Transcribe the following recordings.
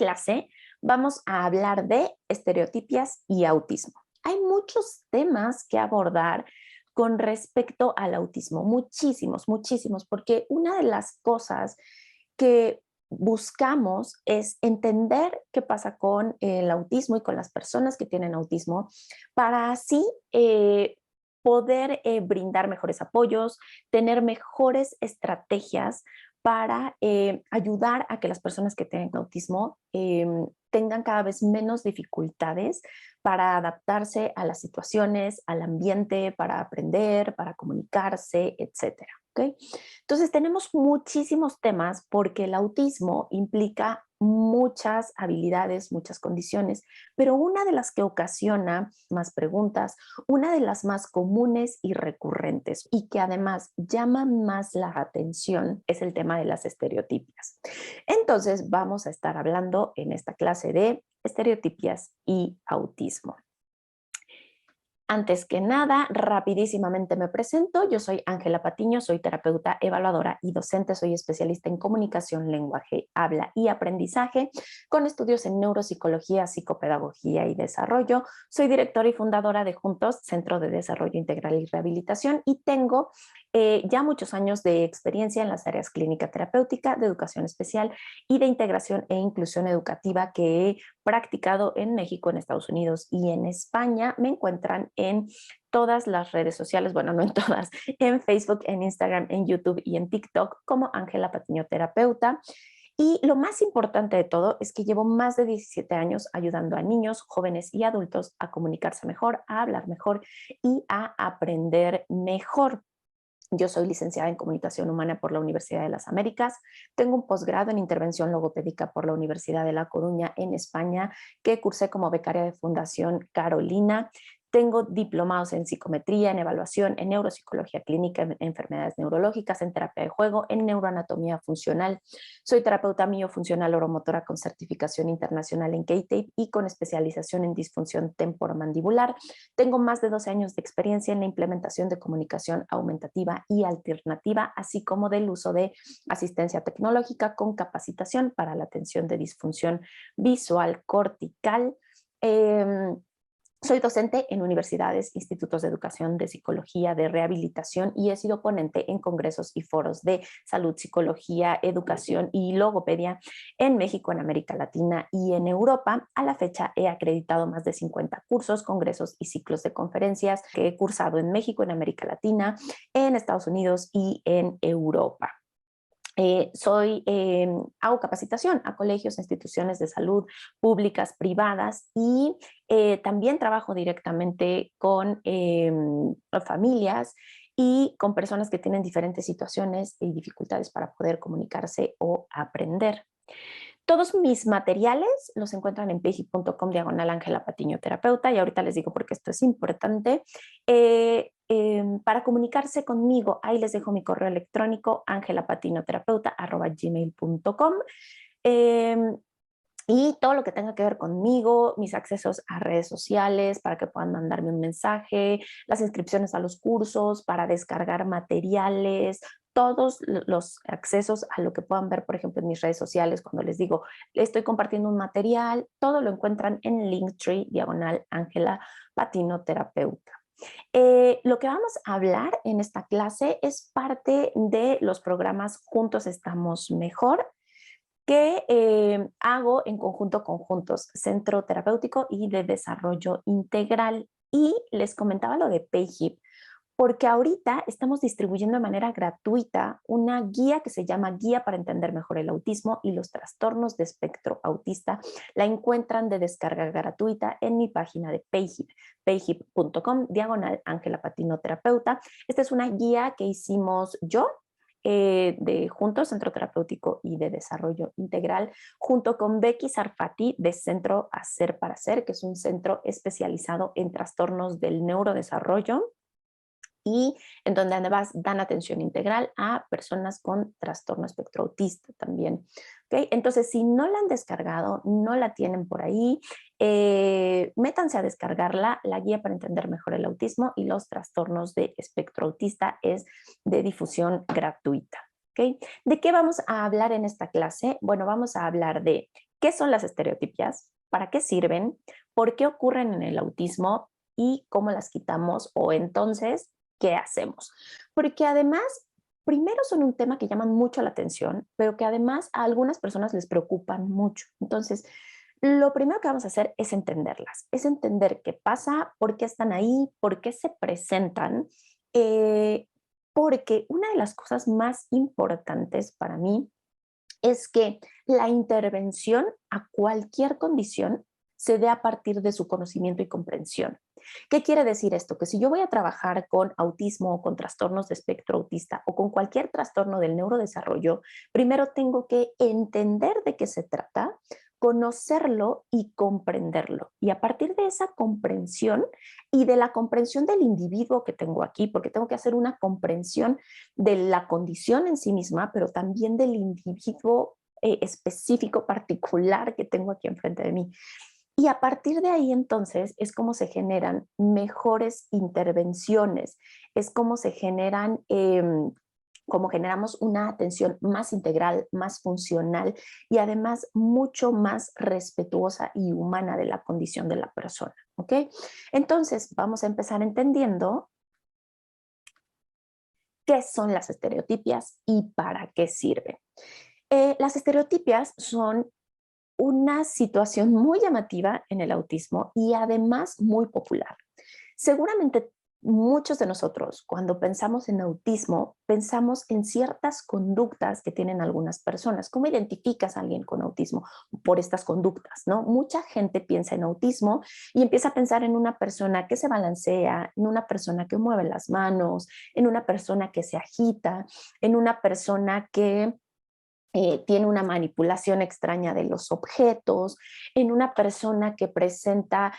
clase vamos a hablar de estereotipias y autismo. Hay muchos temas que abordar con respecto al autismo, muchísimos, muchísimos, porque una de las cosas que buscamos es entender qué pasa con el autismo y con las personas que tienen autismo para así poder brindar mejores apoyos, tener mejores estrategias para ayudar a que las personas que tienen autismo tengan cada vez menos dificultades para adaptarse a las situaciones, al ambiente, para aprender, para comunicarse, etcétera. ¿Okay? Entonces tenemos muchísimos temas porque el autismo implica muchas habilidades, muchas condiciones, pero una de las que ocasiona más preguntas, una de las más comunes y recurrentes y que además llama más la atención es el tema de las estereotipias. Entonces vamos a estar hablando en esta clase de estereotipias y autismo. Antes que nada, rapidísimamente me presento. Yo soy Ángela Patiño, soy terapeuta, evaluadora y docente. Soy especialista en comunicación, lenguaje, habla y aprendizaje, con estudios en neuropsicología, psicopedagogía y desarrollo. Soy directora y fundadora de Juntos, Centro de Desarrollo Integral y Rehabilitación, y tengo ya muchos años de experiencia en las áreas clínica terapéutica, de educación especial y de integración e inclusión educativa que he practicado en México, en Estados Unidos y en España. Me encuentran en todas las redes sociales, bueno, no en todas, en Facebook, en Instagram, en YouTube y en TikTok como Ángela Patiño Terapeuta. Y lo más importante de todo es que llevo más de 17 años ayudando a niños, jóvenes y adultos a comunicarse mejor, a hablar mejor y a aprender mejor. Yo soy licenciada en Comunicación Humana por la Universidad de las Américas. Tengo un posgrado en Intervención Logopédica por la Universidad de La Coruña en España, que cursé como becaria de Fundación Carolina. Tengo diplomados en psicometría, en evaluación, en neuropsicología clínica, en enfermedades neurológicas, en terapia de juego, en neuroanatomía funcional. Soy terapeuta miofuncional oromotora con certificación internacional en K-TAPE y con especialización en disfunción temporomandibular. Tengo más de 12 años de experiencia en la implementación de comunicación aumentativa y alternativa, así como del uso de asistencia tecnológica con capacitación para la atención de disfunción visual cortical. Soy docente en universidades, institutos de educación, de psicología, de rehabilitación y he sido ponente en congresos y foros de salud, psicología, educación y logopedia en México, en América Latina y en Europa. A la fecha he acreditado más de 50 cursos, congresos y ciclos de conferencias que he cursado en México, en América Latina, en Estados Unidos y en Europa. Hago capacitación a colegios, instituciones de salud públicas, privadas y también trabajo directamente con familias y con personas que tienen diferentes situaciones y dificultades para poder comunicarse o aprender. Todos mis materiales los encuentran en payhip.com/diagonal Ángela Patiño Terapeuta, y ahorita les digo porque esto es importante. Para comunicarse conmigo, ahí les dejo mi correo electrónico angelapatinoterapeuta@gmail.com. Y todo lo que tenga que ver conmigo, mis accesos a redes sociales para que puedan mandarme un mensaje, las inscripciones a los cursos, para descargar materiales, todos los accesos a lo que puedan ver, por ejemplo, en mis redes sociales, cuando les digo, estoy compartiendo un material, todo lo encuentran en Linktree/diagonal Ángela Patino Terapeuta. Lo que vamos a hablar en esta clase es parte de los programas Juntos Estamos Mejor, que hago en conjunto con Juntos, Centro Terapéutico y de Desarrollo Integral. Y les comentaba lo de PayHip, porque ahorita estamos distribuyendo de manera gratuita una guía que se llama Guía para entender mejor el autismo y los trastornos de espectro autista. La encuentran de descarga gratuita en mi página de PayHip, payhip.com/diagonal Ángela Patino Terapeuta. Esta es una guía que hicimos yo, de Juntos, Centro Terapéutico y de Desarrollo Integral, junto con Becky Sarfati de Centro Hacer para Ser, que es un centro especializado en trastornos del neurodesarrollo y en donde además dan atención integral a personas con trastorno espectro autista también. ¿Okay? Entonces, si no la han descargado, no la tienen por ahí, métanse a descargarla. La guía para entender mejor el autismo y los trastornos de espectro autista es de difusión gratuita. ¿Okay? ¿De qué vamos a hablar en esta clase? Bueno, vamos a hablar de ¿Qué son las estereotipias? ¿Para qué sirven? ¿Por qué ocurren en el autismo? ¿Y cómo las quitamos? O entonces, ¿qué hacemos? Porque además, primero son un tema que llaman mucho la atención, pero que además a algunas personas les preocupan mucho. Entonces, lo primero que vamos a hacer es entenderlas, es entender qué pasa, por qué están ahí, por qué se presentan, eh, porque una de las cosas más importantes para mí es que la intervención a cualquier condición se dé a partir de su conocimiento y comprensión. ¿Qué quiere decir esto? Que si yo voy a trabajar con autismo o con trastornos de espectro autista o con cualquier trastorno del neurodesarrollo, primero tengo que entender de qué se trata, conocerlo y comprenderlo. Y a partir de esa comprensión y de la comprensión del individuo que tengo aquí, porque tengo que hacer una comprensión de la condición en sí misma, pero también del individuo específico, particular que tengo aquí enfrente de mí. Y a partir de ahí entonces es como se generan mejores intervenciones, es como se generan, como generamos una atención más integral, más funcional y además mucho más respetuosa y humana de la condición de la persona. ¿Ok? Entonces vamos a empezar entendiendo qué son las estereotipias y para qué sirven. Las estereotipias son una situación muy llamativa en el autismo y además muy popular. Seguramente muchos de nosotros, cuando pensamos en autismo, pensamos en ciertas conductas que tienen algunas personas. ¿Cómo identificas a alguien con autismo? Por estas conductas, ¿no? Mucha gente piensa en autismo y empieza a pensar en una persona que se balancea, en una persona que mueve las manos, en una persona que se agita, en una persona que tiene una manipulación extraña de los objetos, en una persona que presenta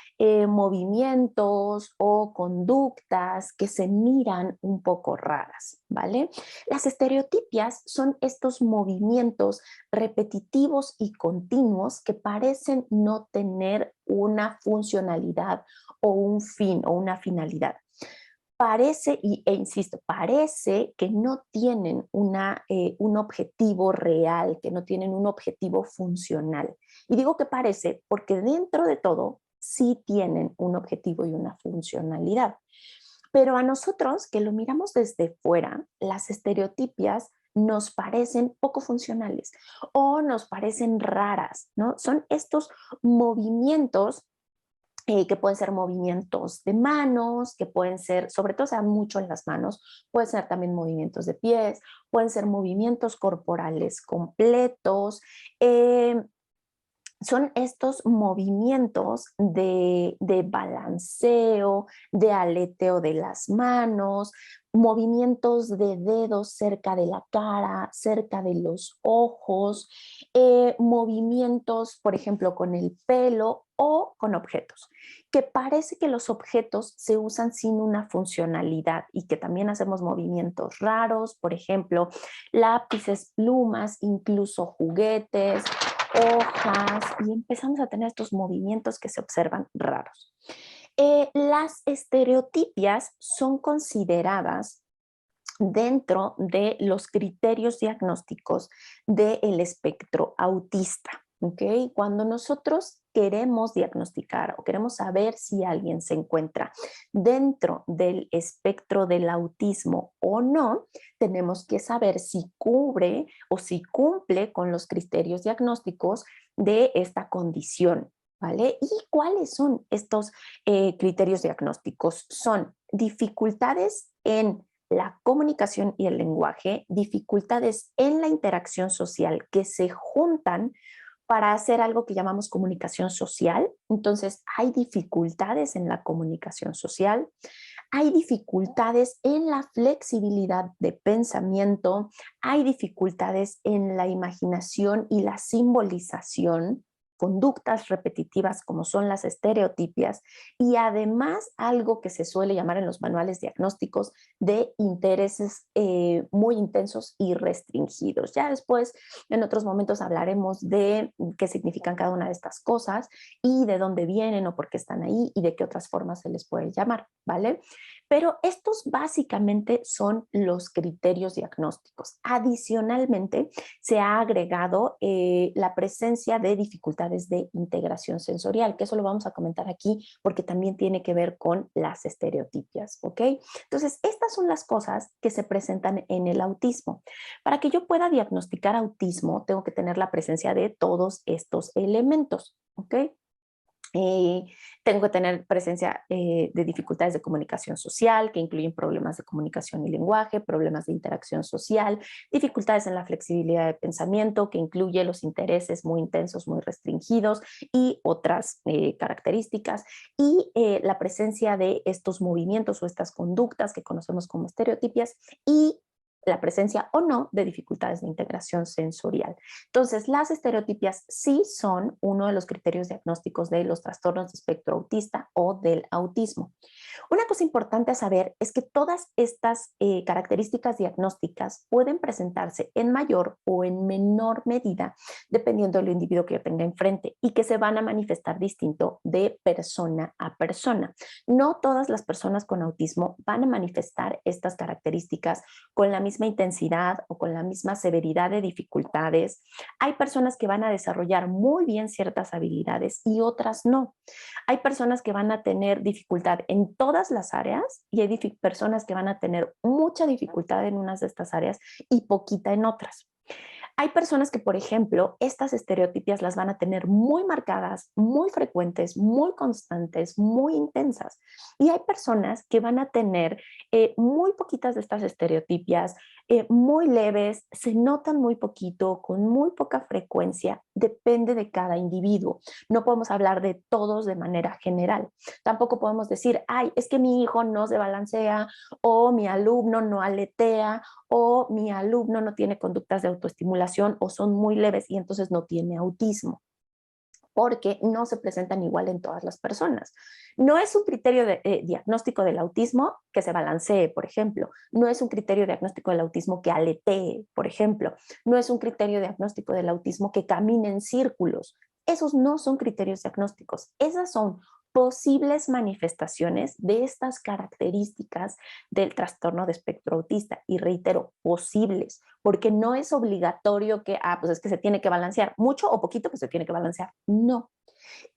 movimientos o conductas que se miran un poco raras, ¿vale? Las estereotipias son estos movimientos repetitivos y continuos que parecen no tener una funcionalidad o un fin o una finalidad. Parece, e insisto, parece que no tienen un objetivo real, que no tienen un objetivo funcional. Y digo que parece porque dentro de todo sí tienen un objetivo y una funcionalidad. Pero a nosotros que lo miramos desde fuera, las estereotipias nos parecen poco funcionales o nos parecen raras, ¿no? Son estos movimientos que pueden ser movimientos de manos, que pueden ser, sobre todo se da mucho en las manos, pueden ser también movimientos de pies, pueden ser movimientos corporales completos. eh, Son estos movimientos de balanceo, de aleteo de las manos, movimientos de dedos cerca de la cara, cerca de los ojos, movimientos, por ejemplo, con el pelo o con objetos, que parece que los objetos se usan sin una funcionalidad y que también hacemos movimientos raros, por ejemplo, lápices, plumas, incluso juguetes, hojas, y empezamos a tener estos movimientos que se observan raros. Las estereotipias son consideradas dentro de los criterios diagnósticos del espectro autista. ¿Okay? Cuando nosotros queremos diagnosticar o queremos saber si alguien se encuentra dentro del espectro del autismo o no, tenemos que saber si cubre o si cumple con los criterios diagnósticos de esta condición. ¿Vale? ¿Y cuáles son estos criterios diagnósticos? Son dificultades en la comunicación y el lenguaje, dificultades en la interacción social que se juntan para hacer algo que llamamos comunicación social. Entonces, hay dificultades en la comunicación social, hay dificultades en la flexibilidad de pensamiento, hay dificultades en la imaginación y la simbolización, conductas repetitivas como son las estereotipias y además algo que se suele llamar en los manuales diagnósticos de intereses muy intensos y restringidos. Ya después, en otros momentos, hablaremos de qué significan cada una de estas cosas y de dónde vienen o por qué están ahí y de qué otras formas se les puede llamar, ¿vale? Pero estos básicamente son los criterios diagnósticos. Adicionalmente, se ha agregado la presencia de dificultades de integración sensorial, que eso lo vamos a comentar aquí porque también tiene que ver con las estereotipias, ¿ok? Entonces, estas son las cosas que se presentan en el autismo. Para que yo pueda diagnosticar autismo, tengo que tener la presencia de todos estos elementos, ¿ok? Eh, Tengo que tener presencia de dificultades de comunicación social, que incluyen problemas de comunicación y lenguaje, problemas de interacción social, dificultades en la flexibilidad de pensamiento, que incluye los intereses muy intensos, muy restringidos y otras características, y la presencia de estos movimientos o estas conductas que conocemos como estereotipias, y la presencia o no de dificultades de integración sensorial. Entonces, las estereotipias sí son uno de los criterios diagnósticos de los trastornos de espectro autista o del autismo. Una cosa importante a saber es que todas estas características diagnósticas pueden presentarse en mayor o en menor medida dependiendo del individuo que yo tenga enfrente y que se van a manifestar distinto de persona a persona. No todas las personas con autismo van a manifestar estas características con la misma intensidad o con la misma severidad de dificultades. Hay personas que van a desarrollar muy bien ciertas habilidades y otras no. Hay personas que van a tener dificultad en todas las áreas y hay personas que van a tener mucha dificultad en unas de estas áreas y poquita en otras. Hay personas que, por ejemplo, estas estereotipias las van a tener muy marcadas, muy frecuentes, muy constantes, muy intensas. Y hay personas que van a tener muy poquitas de estas estereotipias, muy leves, se notan muy poquito, con muy poca frecuencia, depende de cada individuo. No podemos hablar de todos de manera general. Tampoco podemos decir, ay, es que mi hijo no se balancea o mi alumno no aletea o mi alumno no tiene conductas de autoestimulación o son muy leves y entonces no tiene autismo, porque no se presentan igual en todas las personas. No es un criterio diagnóstico del autismo que se balancee, por ejemplo. No es un criterio diagnóstico del autismo que aletee, por ejemplo. No es un criterio diagnóstico del autismo que camine en círculos. Esos no son criterios diagnósticos. Esas son posibles manifestaciones de estas características del trastorno de espectro autista. Y reitero, posibles, porque no es obligatorio que, pues es que se tiene que balancear mucho o poquito, que se tiene que balancear. No.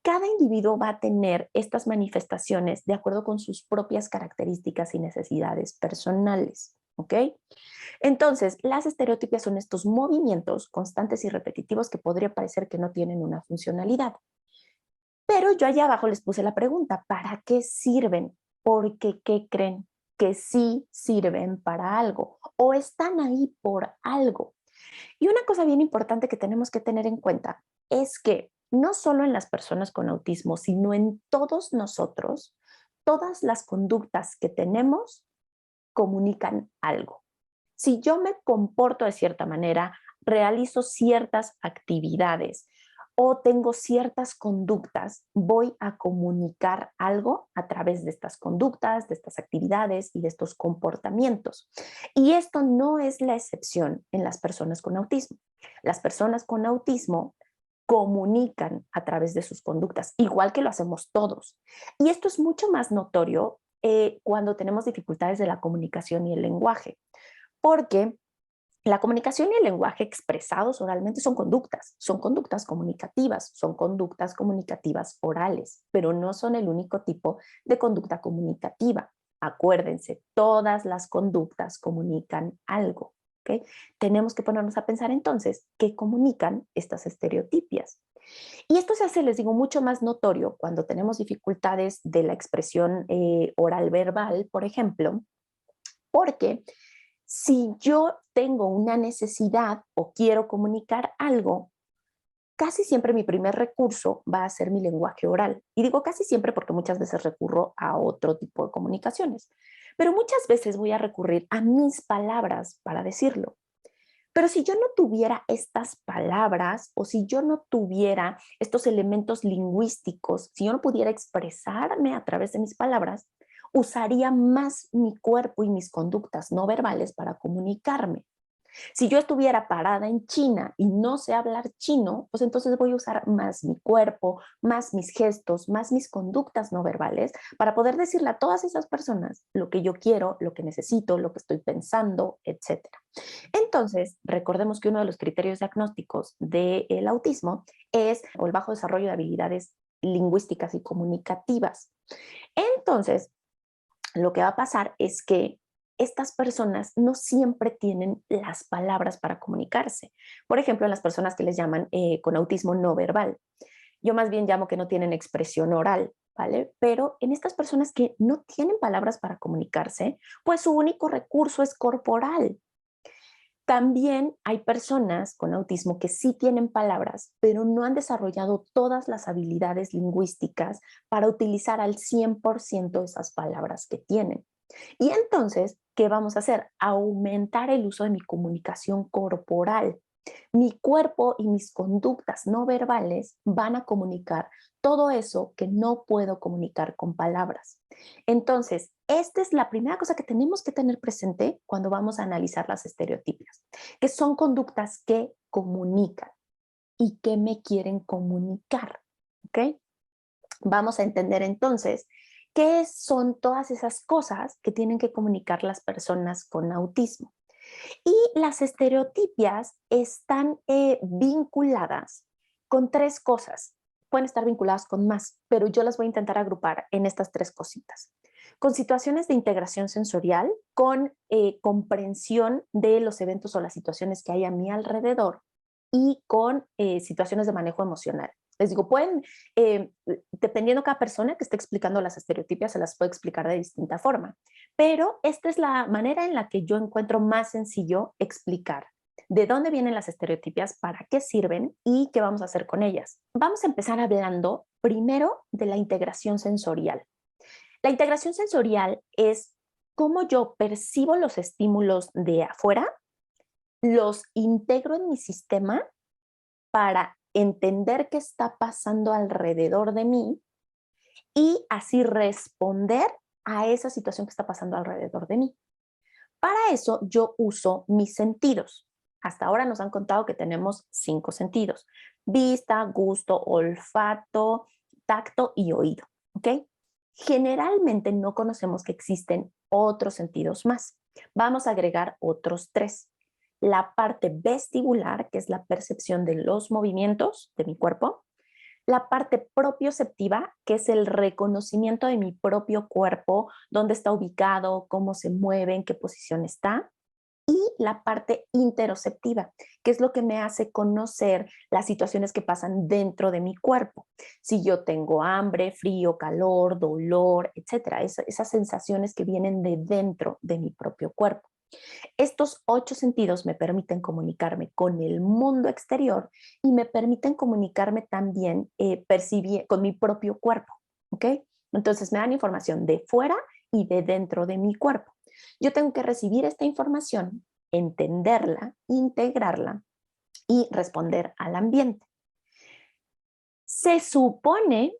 Cada individuo va a tener estas manifestaciones de acuerdo con sus propias características y necesidades personales. ¿Ok? Entonces, las estereotipias son estos movimientos constantes y repetitivos que podría parecer que no tienen una funcionalidad. Pero yo allá abajo les puse la pregunta, ¿para qué sirven? Porque, ¿qué creen? Que sí sirven para algo o están ahí por algo. Y una cosa bien importante que tenemos que tener en cuenta es que no solo en las personas con autismo, sino en todos nosotros, todas las conductas que tenemos comunican algo. Si yo me comporto de cierta manera, realizo ciertas actividades o tengo ciertas conductas, voy a comunicar algo a través de estas conductas, de estas actividades y de estos comportamientos. Y esto no es la excepción en las personas con autismo. Las personas con autismo comunican a través de sus conductas, igual que lo hacemos todos. Y esto es mucho más notorio cuando tenemos dificultades de la comunicación y el lenguaje, porque la comunicación y el lenguaje expresados oralmente son conductas comunicativas, son conductas comunicativas orales, pero no son el único tipo de conducta comunicativa. Acuérdense, todas las conductas comunican algo. ¿Okay? Tenemos que ponernos a pensar entonces qué comunican estas estereotipias. Y esto se hace, les digo, mucho más notorio cuando tenemos dificultades de la expresión oral verbal, por ejemplo, porque si yo tengo una necesidad o quiero comunicar algo, casi siempre mi primer recurso va a ser mi lenguaje oral. Y digo casi siempre porque muchas veces recurro a otro tipo de comunicaciones. Pero muchas veces voy a recurrir a mis palabras para decirlo. Pero si yo no tuviera estas palabras o si yo no tuviera estos elementos lingüísticos, si yo no pudiera expresarme a través de mis palabras, usaría más mi cuerpo y mis conductas no verbales para comunicarme. Si yo estuviera parada en China y no sé hablar chino, pues entonces voy a usar más mi cuerpo, más mis gestos, más mis conductas no verbales para poder decirle a todas esas personas lo que yo quiero, lo que necesito, lo que estoy pensando, etcétera. Entonces, recordemos que uno de los criterios diagnósticos del autismo es el bajo desarrollo de habilidades lingüísticas y comunicativas. Entonces, lo que va a pasar es que estas personas no siempre tienen las palabras para comunicarse. Por ejemplo, en las personas que les llaman con autismo no verbal. Yo más bien llamo que no tienen expresión oral, ¿vale? Pero en estas personas que no tienen palabras para comunicarse, pues su único recurso es corporal. También hay personas con autismo que sí tienen palabras, pero no han desarrollado todas las habilidades lingüísticas para utilizar al 100% esas palabras que tienen. Y entonces, ¿qué vamos a hacer? Aumentar el uso de mi comunicación corporal. Mi cuerpo y mis conductas no verbales van a comunicar todo eso que no puedo comunicar con palabras. Entonces, esta es la primera cosa que tenemos que tener presente cuando vamos a analizar las estereotipias, que son conductas que comunican y que me quieren comunicar. ¿Ok? Vamos a entender entonces qué son todas esas cosas que tienen que comunicar las personas con autismo. Y las estereotipias están vinculadas con tres cosas. Pueden estar vinculadas con más, pero yo las voy a intentar agrupar en estas tres cositas. Con situaciones de integración sensorial, con comprensión de los eventos o las situaciones que hay a mi alrededor y con situaciones de manejo emocional. Les digo, pueden, dependiendo cada persona que esté explicando las estereotipias, se las puede explicar de distinta forma. Pero esta es la manera en la que yo encuentro más sencillo explicar de dónde vienen las estereotipias, para qué sirven y qué vamos a hacer con ellas. Vamos a empezar hablando primero de la integración sensorial. La integración sensorial es cómo yo percibo los estímulos de afuera, los integro en mi sistema para entender qué está pasando alrededor de mí y así responder a esa situación que está pasando alrededor de mí. Para eso yo uso mis sentidos. Hasta ahora nos han contado que tenemos 5 sentidos: vista, gusto, olfato, tacto y oído. ¿Ok? Generalmente no conocemos que existen otros sentidos más. Vamos a agregar otros 3: la parte vestibular, que es la percepción de los movimientos de mi cuerpo; la parte propioceptiva, que es el reconocimiento de mi propio cuerpo, dónde está ubicado, cómo se mueve, en qué posición está; y la parte interoceptiva, que es lo que me hace conocer las situaciones que pasan dentro de mi cuerpo. Si yo tengo hambre, frío, calor, dolor, etcétera, esas sensaciones que vienen de dentro de mi propio cuerpo. Estos 8 sentidos me permiten comunicarme con el mundo exterior y me permiten comunicarme también con mi propio cuerpo. ¿Ok? Entonces me dan información de fuera y de dentro de mi cuerpo. Yo tengo que recibir esta información, entenderla, integrarla y responder al ambiente. Se supone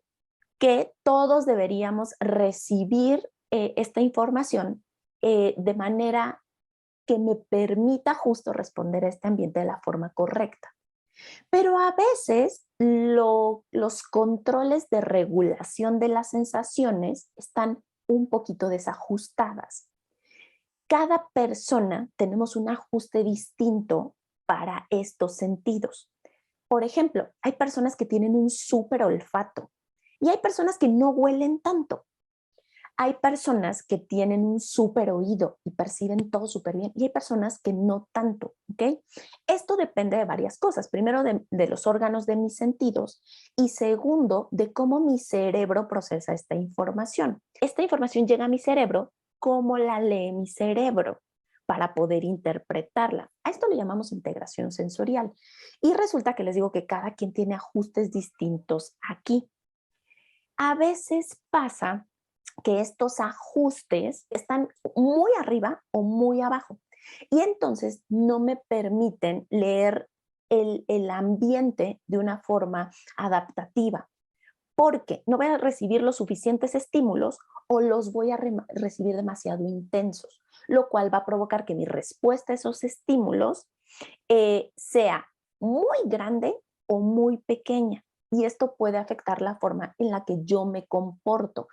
que todos deberíamos recibir esta información de manera que me permita justo responder a este ambiente de la forma correcta. Pero a veces los controles de regulación de las sensaciones están un poquito desajustadas. Cada persona tenemos un ajuste distinto para estos sentidos. Por ejemplo, hay personas que tienen un súper olfato y hay personas que no huelen tanto. Hay personas que tienen un súper oído y perciben todo súper bien y hay personas que no tanto, ¿ok? Esto depende de varias cosas. Primero, de los órganos de mis sentidos y segundo, de cómo mi cerebro procesa esta información. Esta información llega a mi cerebro, ¿cómo la lee mi cerebro para poder interpretarla? A esto le llamamos integración sensorial. Y resulta que les digo que cada quien tiene ajustes distintos aquí. A veces pasa que estos ajustes están muy arriba o muy abajo. Y entonces no me permiten leer el ambiente de una forma adaptativa, porque no voy a recibir los suficientes estímulos o los voy a recibir demasiado intensos, lo cual va a provocar que mi respuesta a esos estímulos sea muy grande o muy pequeña. Y esto puede afectar la forma en la que yo me comporto,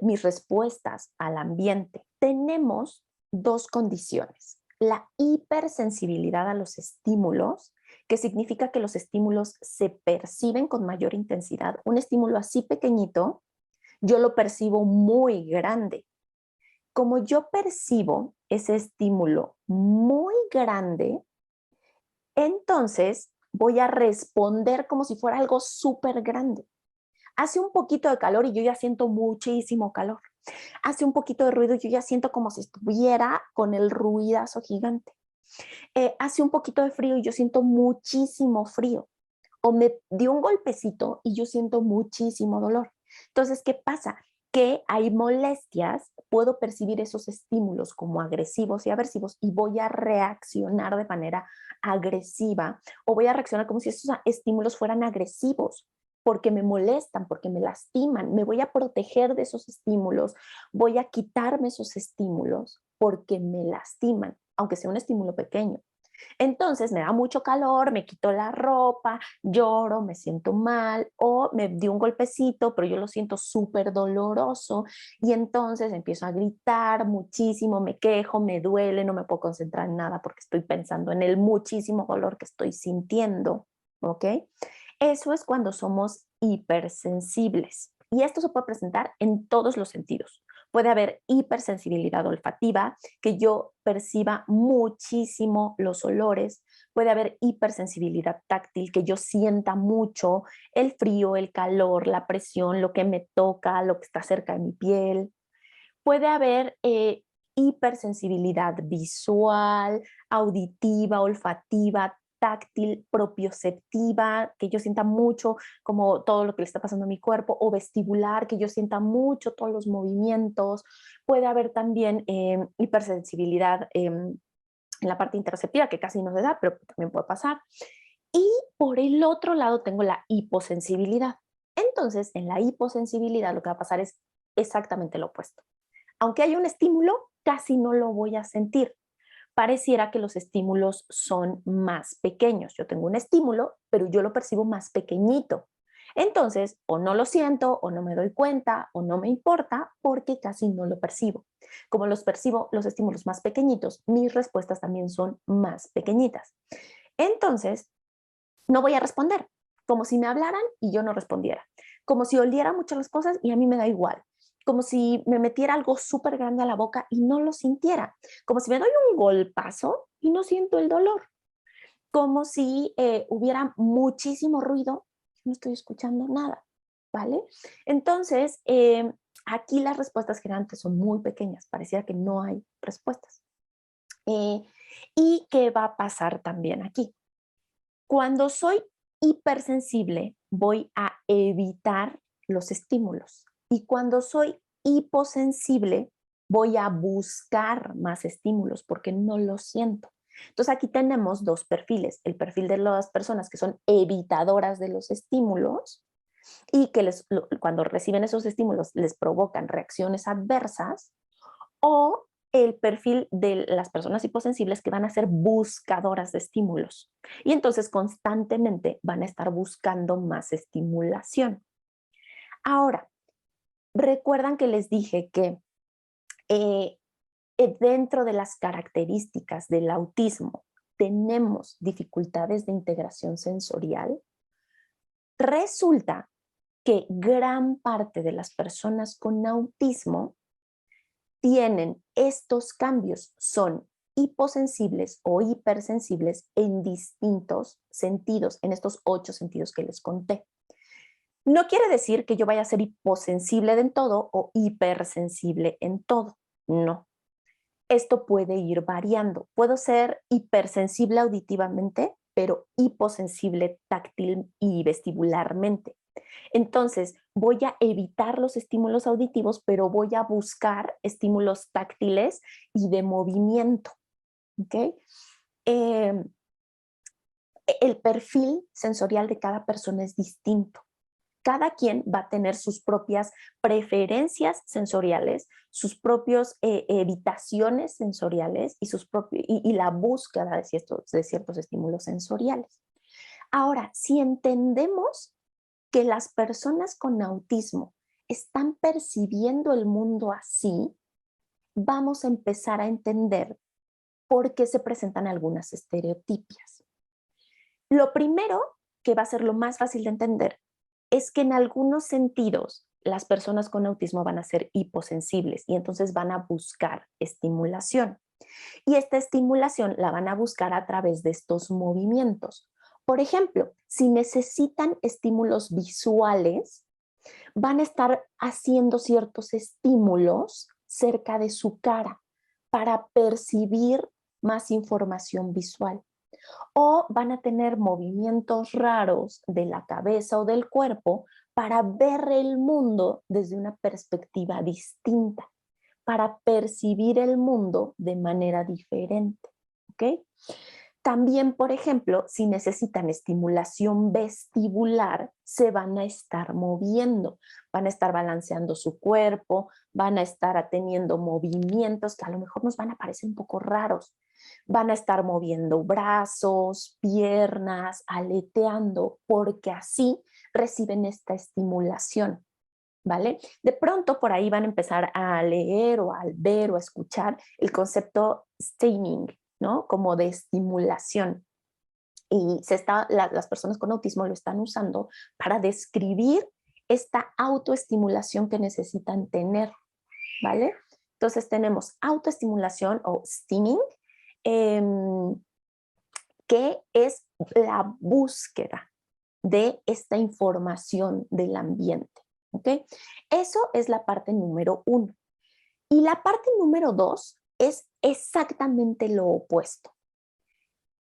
mis respuestas al ambiente. Tenemos dos condiciones. La hipersensibilidad a los estímulos, que significa que los estímulos se perciben con mayor intensidad. Un estímulo así pequeñito, yo lo percibo muy grande. Como yo percibo ese estímulo muy grande, entonces voy a responder como si fuera algo súper grande. Hace un poquito de calor y yo ya siento muchísimo calor. Hace un poquito de ruido y yo ya siento como si estuviera con el ruidazo gigante. Hace un poquito de frío y yo siento muchísimo frío. O me dio un golpecito y yo siento muchísimo dolor. Entonces, ¿qué pasa? Que hay molestias, puedo percibir esos estímulos como agresivos y aversivos y voy a reaccionar de manera agresiva o voy a reaccionar como si esos estímulos fueran agresivos porque me molestan, porque me lastiman, me voy a proteger de esos estímulos, voy a quitarme esos estímulos porque me lastiman, aunque sea un estímulo pequeño. Entonces me da mucho calor, me quito la ropa, lloro, me siento mal o me dio un golpecito, pero yo lo siento súper doloroso y entonces empiezo a gritar muchísimo, me quejo, me duele, no me puedo concentrar en nada porque estoy pensando en el muchísimo dolor que estoy sintiendo, ¿ok? Eso es cuando somos hipersensibles y esto se puede presentar en todos los sentidos. Puede haber hipersensibilidad olfativa, que yo perciba muchísimo los olores. Puede haber hipersensibilidad táctil, que yo sienta mucho el frío, el calor, la presión, lo que me toca, lo que está cerca de mi piel. Puede haber hipersensibilidad visual, auditiva, olfativa, táctil, propioceptiva, que yo sienta mucho como todo lo que le está pasando a mi cuerpo, o vestibular, que yo sienta mucho todos los movimientos. Puede haber también hipersensibilidad en la parte interoceptiva, que casi no se da, pero también puede pasar. Y por el otro lado tengo la hiposensibilidad. Entonces, en la hiposensibilidad lo que va a pasar es exactamente lo opuesto. Aunque haya un estímulo, casi no lo voy a sentir. Pareciera que los estímulos son más pequeños. Yo tengo un estímulo, pero yo lo percibo más pequeñito. Entonces, o no lo siento, o no me doy cuenta, o no me importa, porque casi no lo percibo. Como los percibo los estímulos más pequeñitos, mis respuestas también son más pequeñitas. Entonces, no voy a responder, como si me hablaran y yo no respondiera, como si oliera mucho las cosas y a mí me da igual, como si me metiera algo súper grande a la boca y no lo sintiera, como si me doy un golpazo y no siento el dolor, como si hubiera muchísimo ruido y no estoy escuchando nada, ¿vale? Entonces, aquí las respuestas generalmente son muy pequeñas, pareciera que no hay respuestas. Eh, ¿Y qué va a pasar también aquí? Cuando soy hipersensible, voy a evitar los estímulos. Y cuando soy hiposensible, voy a buscar más estímulos porque no los siento. Entonces aquí tenemos dos perfiles. El perfil de las personas que son evitadoras de los estímulos y que cuando reciben esos estímulos les provocan reacciones adversas, o el perfil de las personas hiposensibles que van a ser buscadoras de estímulos. Y entonces constantemente van a estar buscando más estimulación. Ahora, recuerdan que les dije que eh, dentro de las características del autismo tenemos dificultades de integración sensorial. Resulta que gran parte de las personas con autismo tienen estos cambios, son hiposensibles o hipersensibles en distintos sentidos, en estos 8 sentidos que les conté. No quiere decir que yo vaya a ser hiposensible en todo o hipersensible en todo, no. Esto puede ir variando. Puedo ser hipersensible auditivamente, pero hiposensible táctil y vestibularmente. Entonces, voy a evitar los estímulos auditivos, pero voy a buscar estímulos táctiles y de movimiento. ¿Okay? El perfil sensorial de cada persona es distinto. Cada quien va a tener sus propias preferencias sensoriales, sus propias evitaciones sensoriales y la búsqueda de ciertos estímulos sensoriales. Ahora, si entendemos que las personas con autismo están percibiendo el mundo así, vamos a empezar a entender por qué se presentan algunas estereotipias. Lo primero, que va a ser lo más fácil de entender, es que en algunos sentidos las personas con autismo van a ser hiposensibles y entonces van a buscar estimulación. Y esta estimulación la van a buscar a través de estos movimientos. Por ejemplo, si necesitan estímulos visuales, van a estar haciendo ciertos estímulos cerca de su cara para percibir más información visual. O van a tener movimientos raros de la cabeza o del cuerpo para ver el mundo desde una perspectiva distinta, para percibir el mundo de manera diferente. ¿Ok? También, por ejemplo, si necesitan estimulación vestibular, se van a estar moviendo, van a estar balanceando su cuerpo, van a estar teniendo movimientos que a lo mejor nos van a parecer un poco raros. Van a estar moviendo brazos, piernas, aleteando, porque así reciben esta estimulación, ¿vale? De pronto por ahí van a empezar a leer o a ver o a escuchar el concepto staining, ¿no? Como de estimulación. Y las personas con autismo lo están usando para describir esta autoestimulación que necesitan tener, ¿vale? Entonces tenemos autoestimulación o stimming, eh, que es la búsqueda de esta información del ambiente, ¿ok? Eso es la parte número 1. Y la parte número 2 es exactamente lo opuesto.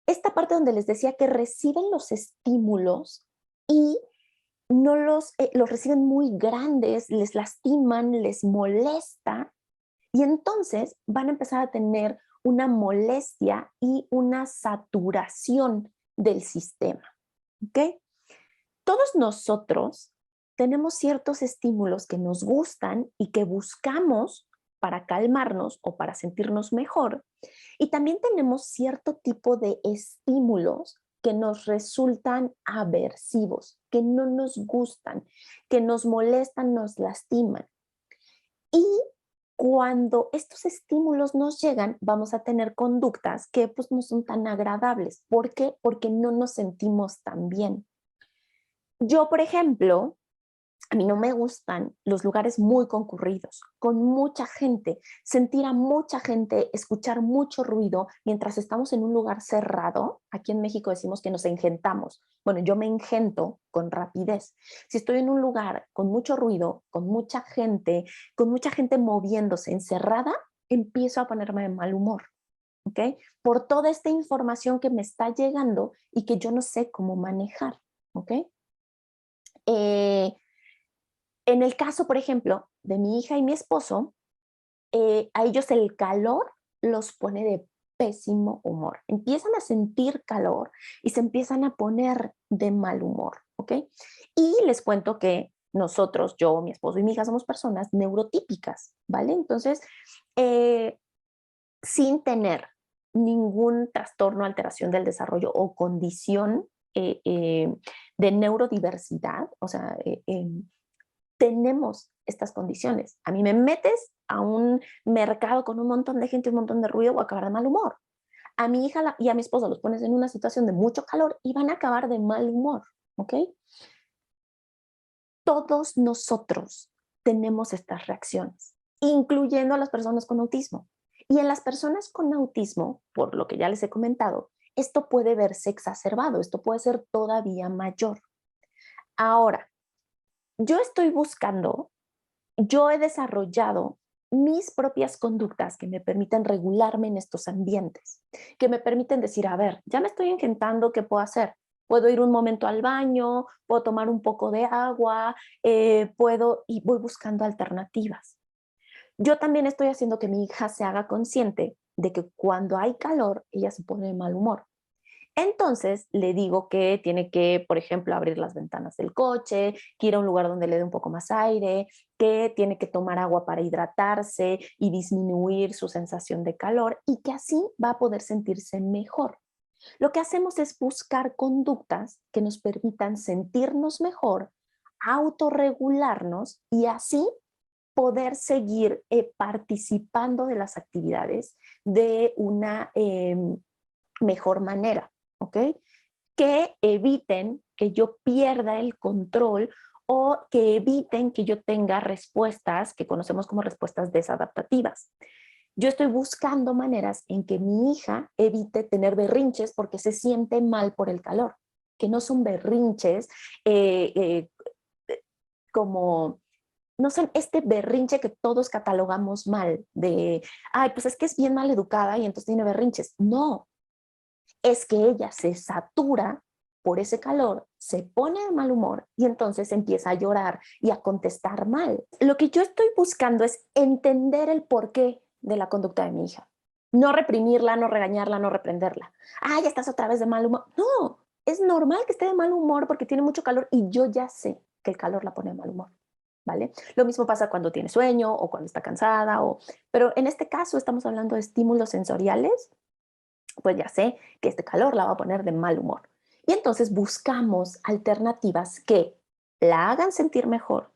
Esta parte donde les decía que reciben los estímulos y no los reciben muy grandes, les lastiman, les molesta, y entonces van a empezar a tener una molestia y una saturación del sistema. ¿Ok? Todos nosotros tenemos ciertos estímulos que nos gustan y que buscamos para calmarnos o para sentirnos mejor. Y también tenemos cierto tipo de estímulos que nos resultan aversivos, que no nos gustan, que nos molestan, nos lastiman. Y cuando estos estímulos nos llegan, vamos a tener conductas que pues no son tan agradables. ¿Por qué? Porque no nos sentimos tan bien. Yo, por ejemplo, a mí no me gustan los lugares muy concurridos, con mucha gente, sentir a mucha gente, escuchar mucho ruido mientras estamos en un lugar cerrado. Aquí en México decimos que nos engentamos. Bueno, yo me engento con rapidez. Si estoy en un lugar con mucho ruido, con mucha gente moviéndose, encerrada, empiezo a ponerme de mal humor. ¿Ok? Por toda esta información que me está llegando y que yo no sé cómo manejar. ¿Ok? Eh, En el caso, por ejemplo, de mi hija y mi esposo, a ellos el calor los pone de pésimo humor. Empiezan a sentir calor y se empiezan a poner de mal humor, ¿ok? Y les cuento que nosotros, yo, mi esposo y mi hija somos personas neurotípicas, ¿vale? Entonces, eh, sin tener ningún trastorno, alteración del desarrollo o condición de neurodiversidad, o sea, tenemos estas condiciones. A mí me metes a un mercado con un montón de gente, un montón de ruido, voy a acabar de mal humor. A mi hija y a mi esposa los pones en una situación de mucho calor y van a acabar de mal humor, ¿ok? Todos nosotros tenemos estas reacciones, incluyendo a las personas con autismo. Y en las personas con autismo, por lo que ya les he comentado, esto puede verse exacerbado, esto puede ser todavía mayor. Ahora, yo he desarrollado mis propias conductas que me permiten regularme en estos ambientes, que me permiten decir, a ver, ya me estoy engentando, ¿qué puedo hacer? Puedo ir un momento al baño, puedo tomar un poco de agua, y voy buscando alternativas. Yo también estoy haciendo que mi hija se haga consciente de que cuando hay calor, ella se pone de mal humor. Entonces le digo que tiene que, por ejemplo, abrir las ventanas del coche, que ir a un lugar donde le dé un poco más aire, que tiene que tomar agua para hidratarse y disminuir su sensación de calor y que así va a poder sentirse mejor. Lo que hacemos es buscar conductas que nos permitan sentirnos mejor, autorregularnos y así poder seguir participando de las actividades de una mejor manera, ¿ok? Que eviten que yo pierda el control o que eviten que yo tenga respuestas que conocemos como respuestas desadaptativas. Yo estoy buscando maneras en que mi hija evite tener berrinches porque se siente mal por el calor, que no son berrinches eh, eh, como no son este berrinche que todos catalogamos mal, de, ay, pues es que es bien mal educada y entonces tiene berrinches. No, es que ella se satura por ese calor, se pone de mal humor y entonces empieza a llorar y a contestar mal. Lo que yo estoy buscando es entender el porqué de la conducta de mi hija. No reprimirla, no regañarla, no reprenderla. Ah, ya estás otra vez de mal humor. No, es normal que esté de mal humor porque tiene mucho calor y yo ya sé que el calor la pone de mal humor. ¿Vale? Lo mismo pasa cuando tiene sueño o cuando está cansada, pero en este caso estamos hablando de estímulos sensoriales, pues ya sé que este calor la va a poner de mal humor. Y entonces buscamos alternativas que la hagan sentir mejor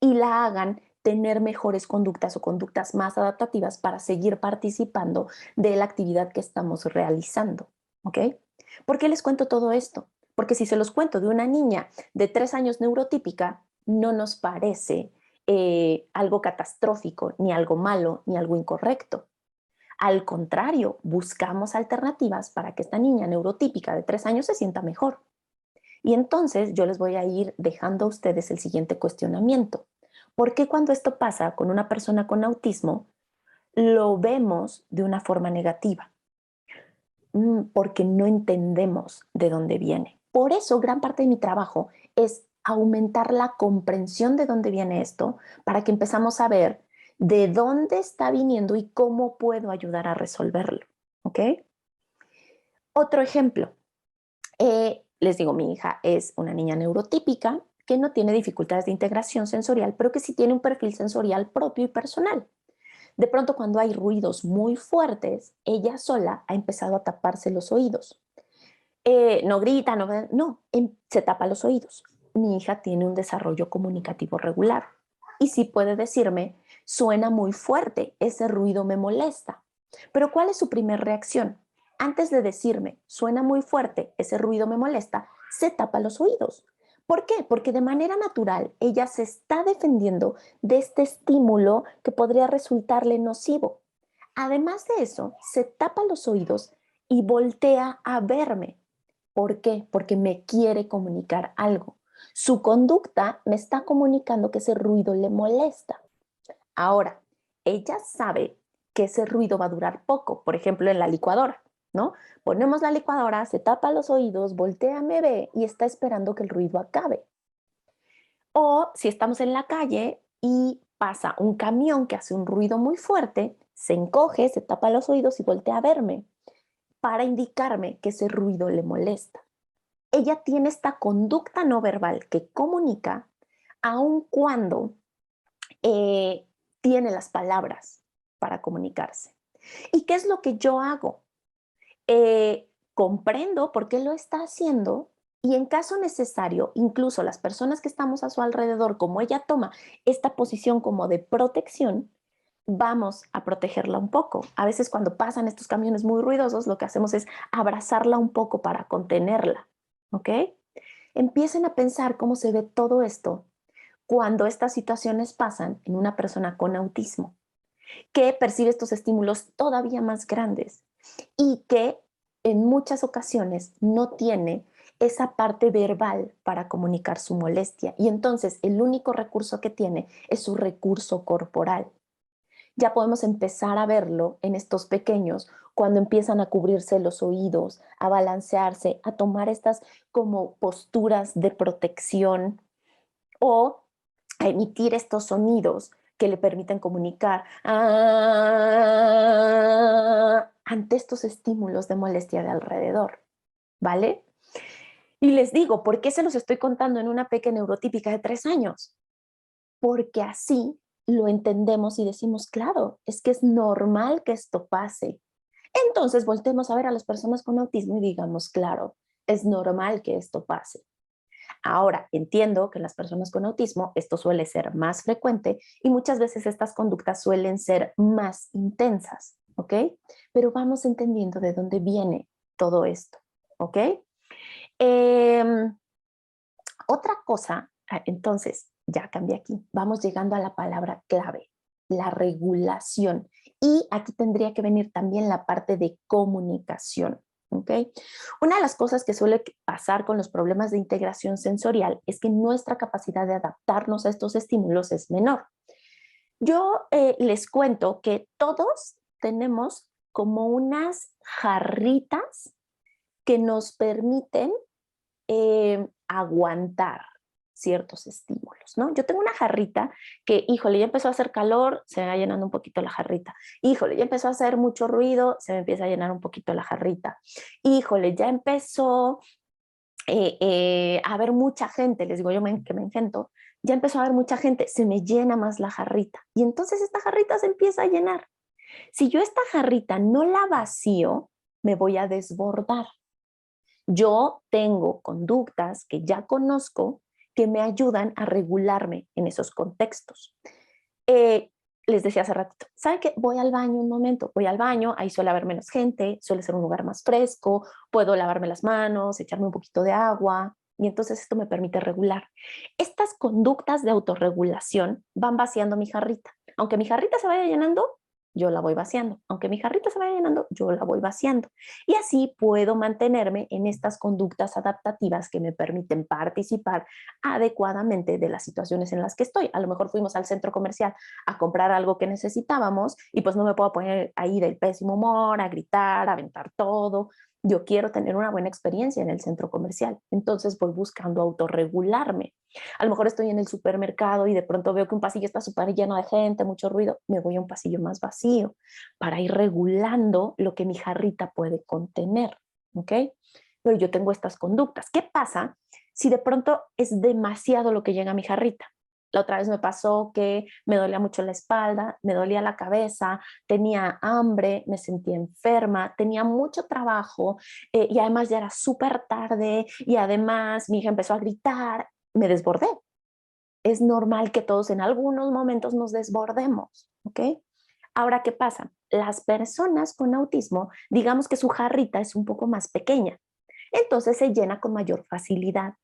y la hagan tener mejores conductas o conductas más adaptativas para seguir participando de la actividad que estamos realizando. ¿Ok? ¿Por qué les cuento todo esto? Porque si se los cuento de una niña de 3 años neurotípica, no nos parece algo catastrófico, ni algo malo, ni algo incorrecto. Al contrario, buscamos alternativas para que esta niña neurotípica de 3 años se sienta mejor. Y entonces yo les voy a ir dejando a ustedes el siguiente cuestionamiento. ¿Por qué cuando esto pasa con una persona con autismo, lo vemos de una forma negativa? Porque no entendemos de dónde viene. Por eso gran parte de mi trabajo es aumentar la comprensión de dónde viene esto, para que empezamos a ver de dónde está viniendo y cómo puedo ayudar a resolverlo. ¿Ok? Otro ejemplo. Les digo, mi hija es una niña neurotípica que no tiene dificultades de integración sensorial, pero que sí tiene un perfil sensorial propio y personal. De pronto, cuando hay ruidos muy fuertes, ella sola ha empezado a taparse los oídos. No grita, no, se tapa los oídos. Mi hija tiene un desarrollo comunicativo regular y sí puede decirme, suena muy fuerte, ese ruido me molesta. Pero ¿cuál es su primera reacción? Antes de decirme, suena muy fuerte, ese ruido me molesta, se tapa los oídos. ¿Por qué? Porque de manera natural ella se está defendiendo de este estímulo que podría resultarle nocivo. Además de eso, se tapa los oídos y voltea a verme. ¿Por qué? Porque me quiere comunicar algo. Su conducta me está comunicando que ese ruido le molesta. Ahora, ella sabe que ese ruido va a durar poco, por ejemplo, en la licuadora, ¿no? Ponemos la licuadora, se tapa los oídos, voltea, me ve y está esperando que el ruido acabe. O si estamos en la calle y pasa un camión que hace un ruido muy fuerte, se encoge, se tapa los oídos y voltea a verme para indicarme que ese ruido le molesta. Ella tiene esta conducta no verbal que comunica aun cuando eh, tiene las palabras para comunicarse. ¿Y qué es lo que yo hago? Comprendo por qué lo está haciendo y en caso necesario, incluso las personas que estamos a su alrededor, como ella toma esta posición como de protección, vamos a protegerla un poco. A veces cuando pasan estos camiones muy ruidosos, lo que hacemos es abrazarla un poco para contenerla, ¿ok? Empiecen a pensar cómo se ve todo esto cuando estas situaciones pasan en una persona con autismo, que percibe estos estímulos todavía más grandes y que en muchas ocasiones no tiene esa parte verbal para comunicar su molestia y entonces el único recurso que tiene es su recurso corporal. Ya podemos empezar a verlo en estos pequeños cuando empiezan a cubrirse los oídos, a balancearse, a tomar estas como posturas de protección o a emitir estos sonidos que le permiten comunicar ante estos estímulos de molestia de alrededor. ¿vale? Y les digo, ¿por qué se los estoy contando en una pequeña neurotípica de 3 años? Porque así lo entendemos y decimos, claro, es que es normal que esto pase. Entonces voltemos a ver a las personas con autismo y digamos, claro, es normal que esto pase. Ahora, entiendo que en las personas con autismo esto suele ser más frecuente y muchas veces estas conductas suelen ser más intensas, ¿ok? Pero vamos entendiendo de dónde viene todo esto, ¿ok? Em, Otra cosa, entonces, ya cambié aquí, vamos llegando a la palabra clave, la regulación. Y aquí tendría que venir también la parte de comunicación. ¿Ok? Una de las cosas que suele pasar con los problemas de integración sensorial es que nuestra capacidad de adaptarnos a estos estímulos es menor. Yo les cuento que todos tenemos como unas jarritas que nos permiten aguantar ciertos estímulos, ¿no? Yo tengo una jarrita que, híjole, ya empezó a hacer calor, se me va llenando un poquito la jarrita. Híjole, ya empezó a hacer mucho ruido, se me empieza a llenar un poquito la jarrita. Híjole, ya empezó a haber mucha gente, les digo yo que me engento, ya empezó a haber mucha gente, se me llena más la jarrita. Y entonces esta jarrita se empieza a llenar. Si yo esta jarrita no la vacío, me voy a desbordar. Yo tengo conductas que ya conozco que me ayudan a regularme en esos contextos. Eh, Les decía hace ratito, ¿saben qué? Voy al baño un momento, voy al baño, ahí suele haber menos gente, suele ser un lugar más fresco, puedo lavarme las manos, echarme un poquito de agua, y entonces esto me permite regular. Estas conductas de autorregulación van vaciando mi jarrita. Aunque mi jarrita se vaya llenando, yo la voy vaciando. Aunque mi jarrita se vaya llenando, yo la voy vaciando. Y así puedo mantenerme en estas conductas adaptativas que me permiten participar adecuadamente de las situaciones en las que estoy. A lo mejor fuimos al centro comercial a comprar algo que necesitábamos y pues no me puedo poner ahí del pésimo humor, a gritar, a aventar todo. Yo quiero tener una buena experiencia en el centro comercial. Entonces voy buscando autorregularme. A lo mejor estoy en el supermercado y de pronto veo que un pasillo está súper lleno de gente, mucho ruido. Me voy a un pasillo más vacío para ir regulando lo que mi jarrita puede contener. ¿Ok? Pero yo tengo estas conductas. ¿Qué pasa si de pronto es demasiado lo que llega a mi jarrita? La otra vez me pasó que me dolía mucho la espalda, me dolía la cabeza, tenía hambre, me sentía enferma, tenía mucho trabajo y además ya era súper tarde y además mi hija empezó a gritar, me desbordé. Es normal que todos en algunos momentos nos desbordemos, ¿ok? Ahora, ¿qué pasa? Las personas con autismo, digamos que su jarrita es un poco más pequeña, entonces se llena con mayor facilidad,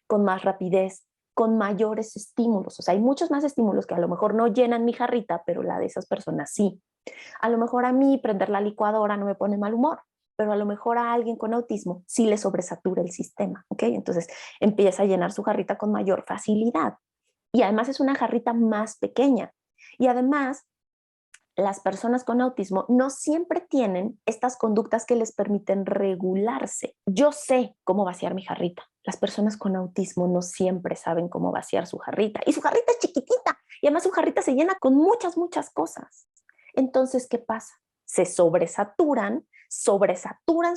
con más rapidez, con mayores estímulos. O sea, hay muchos más estímulos que a lo mejor no llenan mi jarrita, pero la de esas personas sí. A lo mejor a mí prender la licuadora no me pone mal humor, pero a lo mejor a alguien con autismo sí le sobresatura el sistema, ¿ok? Entonces empieza a llenar su jarrita con mayor facilidad. Y además es una jarrita más pequeña. Y además las personas con autismo no siempre tienen estas conductas que les permiten regularse. Yo sé cómo vaciar mi jarrita. Las personas con autismo no siempre saben cómo vaciar su jarrita. Y su jarrita es chiquitita. Y además su jarrita se llena con muchas, muchas cosas. Entonces, ¿qué pasa? Se sobresaturan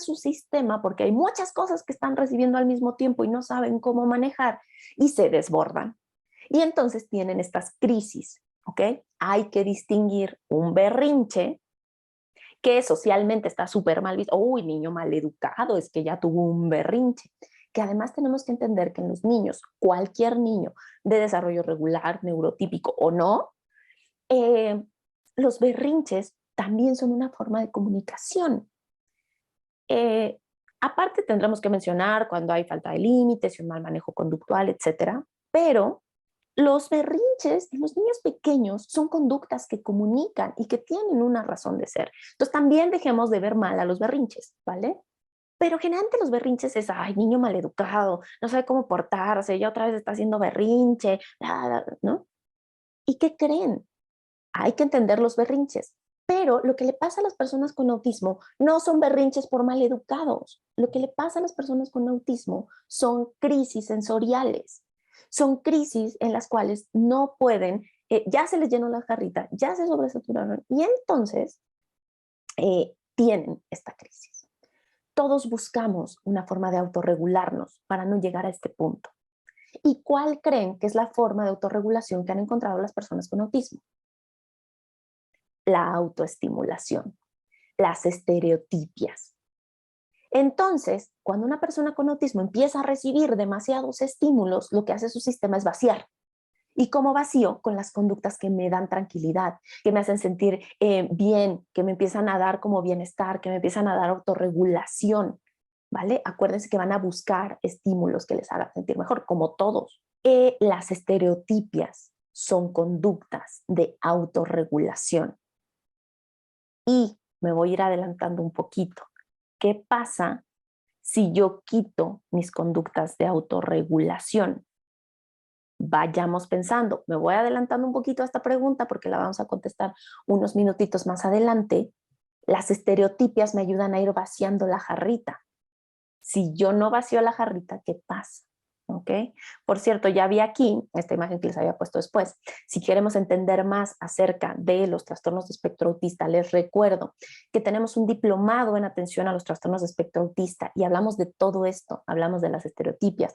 su sistema porque hay muchas cosas que están recibiendo al mismo tiempo y no saben cómo manejar y se desbordan. Y entonces tienen estas crisis, ¿ok? Hay que distinguir un berrinche que socialmente está súper mal visto. Uy, niño mal educado, es que ya tuvo un berrinche. Que además tenemos que entender que en los niños, cualquier niño de desarrollo regular, neurotípico o no, eh, los berrinches también son una forma de comunicación. Eh, Aparte tendremos que mencionar cuando hay falta de límites y un mal manejo conductual, etcétera, pero los berrinches en los niños pequeños son conductas que comunican y que tienen una razón de ser. Entonces también dejemos de ver mal a los berrinches, ¿vale? Pero generalmente los berrinches es, ay, niño maleducado, no sabe cómo portarse, ya otra vez está haciendo berrinche, ¿no? ¿Y qué creen? Hay que entender los berrinches. Pero lo que le pasa a las personas con autismo no son berrinches por maleducados. Lo que le pasa a las personas con autismo son crisis sensoriales. Son crisis en las cuales no pueden, ya se les llenó la jarrita, ya se sobresaturaron y entonces tienen esta crisis. Todos buscamos una forma de autorregularnos para no llegar a este punto. ¿Y cuál creen que es la forma de autorregulación que han encontrado las personas con autismo? La autoestimulación, las estereotipias. Entonces, cuando una persona con autismo empieza a recibir demasiados estímulos, lo que hace su sistema es vaciar. ¿Y cómo vacío? Con las conductas que me dan tranquilidad, que me hacen sentir bien, que me empiezan a dar como bienestar, que me empiezan a dar autorregulación, ¿vale? Acuérdense que van a buscar estímulos que les hagan sentir mejor, como todos. Las estereotipias son conductas de autorregulación. Y me voy a ir adelantando un poquito. ¿Qué pasa si yo quito mis conductas de autorregulación? Vayamos pensando. Me voy adelantando un poquito a esta pregunta porque la vamos a contestar unos minutitos más adelante. Las estereotipias me ayudan a ir vaciando la jarrita. Si yo no vacío la jarrita, ¿qué pasa? ¿Ok? Por cierto, ya vi aquí, esta imagen que les había puesto después, si queremos entender más acerca de los trastornos de espectro autista, les recuerdo que tenemos un diplomado en atención a los trastornos de espectro autista y hablamos de todo esto, hablamos de las estereotipias,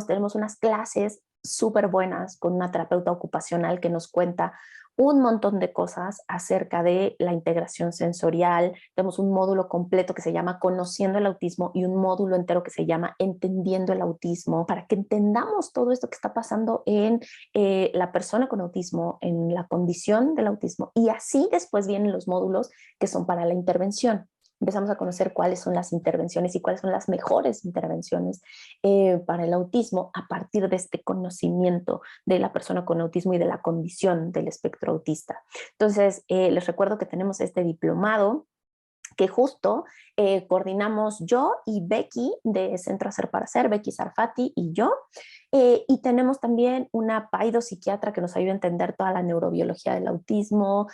tenemos unas clases súper buenas con una terapeuta ocupacional que nos cuenta un montón de cosas acerca de la integración sensorial. Tenemos un módulo completo que se llama Conociendo el autismo y un módulo entero que se llama Entendiendo el autismo, para que entendamos todo esto que está pasando en la persona con autismo, en la condición del autismo. Y así después vienen los módulos que son para la intervención. Empezamos a conocer cuáles son las intervenciones y cuáles son las mejores intervenciones para el autismo a partir de este conocimiento de la persona con autismo y de la condición del espectro autista. Entonces, les recuerdo que tenemos este diplomado que justo coordinamos yo y Becky de Centro Hacer para Ser, Becky Sarfati y yo. Y tenemos también una psiquiatra que nos ayuda a entender toda la neurobiología del autismo,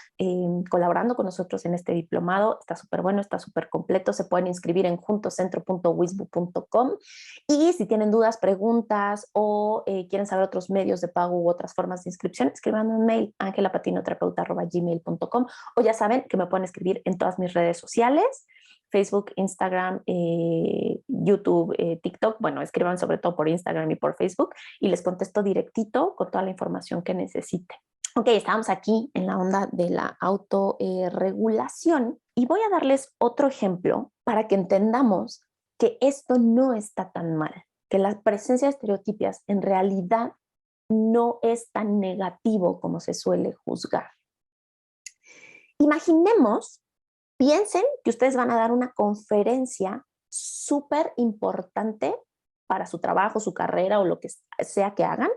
colaborando con nosotros en este diplomado. Está súper bueno, está súper completo. Se pueden inscribir en juntocentro.wisbu.com. Y si tienen dudas, preguntas o quieren saber otros medios de pago u otras formas de inscripción, escriban un mail a angelapatinoterapeuta@gmail.com, o ya saben que me pueden escribir en todas mis redes sociales, Facebook, Instagram, YouTube, TikTok. Bueno, escriban sobre todo por Instagram y por Facebook y les contesto directito con toda la información que necesiten. Ok, estamos aquí en la onda de la autorregulación y voy a darles otro ejemplo para que entendamos que esto no está tan mal, que la presencia de estereotipias en realidad no es tan negativo como se suele juzgar. Imaginemos, piensen que ustedes van a dar una conferencia súper importante para su trabajo, su carrera o lo que sea que hagan,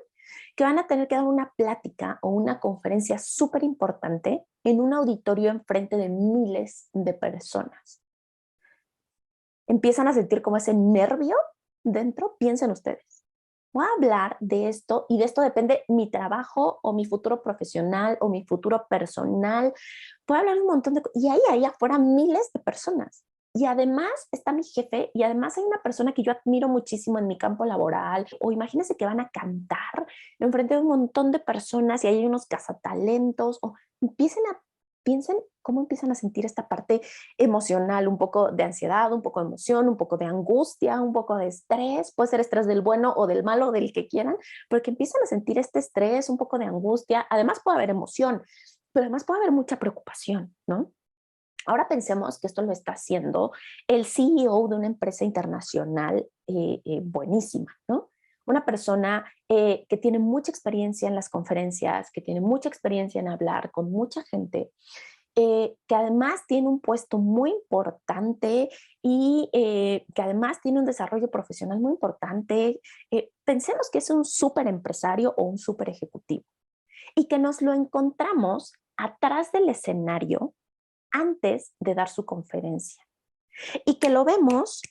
que van a tener que dar una plática o una conferencia súper importante en un auditorio enfrente de miles de personas. ¿Empiezan a sentir como ese nervio dentro? Piensen ustedes. Voy a hablar de esto y de esto depende mi trabajo o mi futuro profesional o mi futuro personal. Voy a hablar un montón de cosas y ahí afuera miles de personas. Y además está mi jefe y además hay una persona que yo admiro muchísimo en mi campo laboral. O imagínense que van a cantar enfrente de un montón de personas y hay unos cazatalentos. O piensen cómo empiezan a sentir esta parte emocional, un poco de ansiedad, un poco de emoción, un poco de angustia, un poco de estrés. Puede ser estrés del bueno o del malo, del que quieran, pero que empiezan a sentir este estrés, un poco de angustia. Además puede haber emoción, pero además puede haber mucha preocupación, ¿no? Ahora pensemos que esto lo está haciendo el CEO de una empresa internacional buenísima, ¿no? Una persona que tiene mucha experiencia en las conferencias, que tiene mucha experiencia en hablar con mucha gente, que además tiene un puesto muy importante y que además tiene un desarrollo profesional muy importante. Pensemos que es un súper empresario o un súper ejecutivo y que nos lo encontramos atrás del escenario antes de dar su conferencia y que lo vemos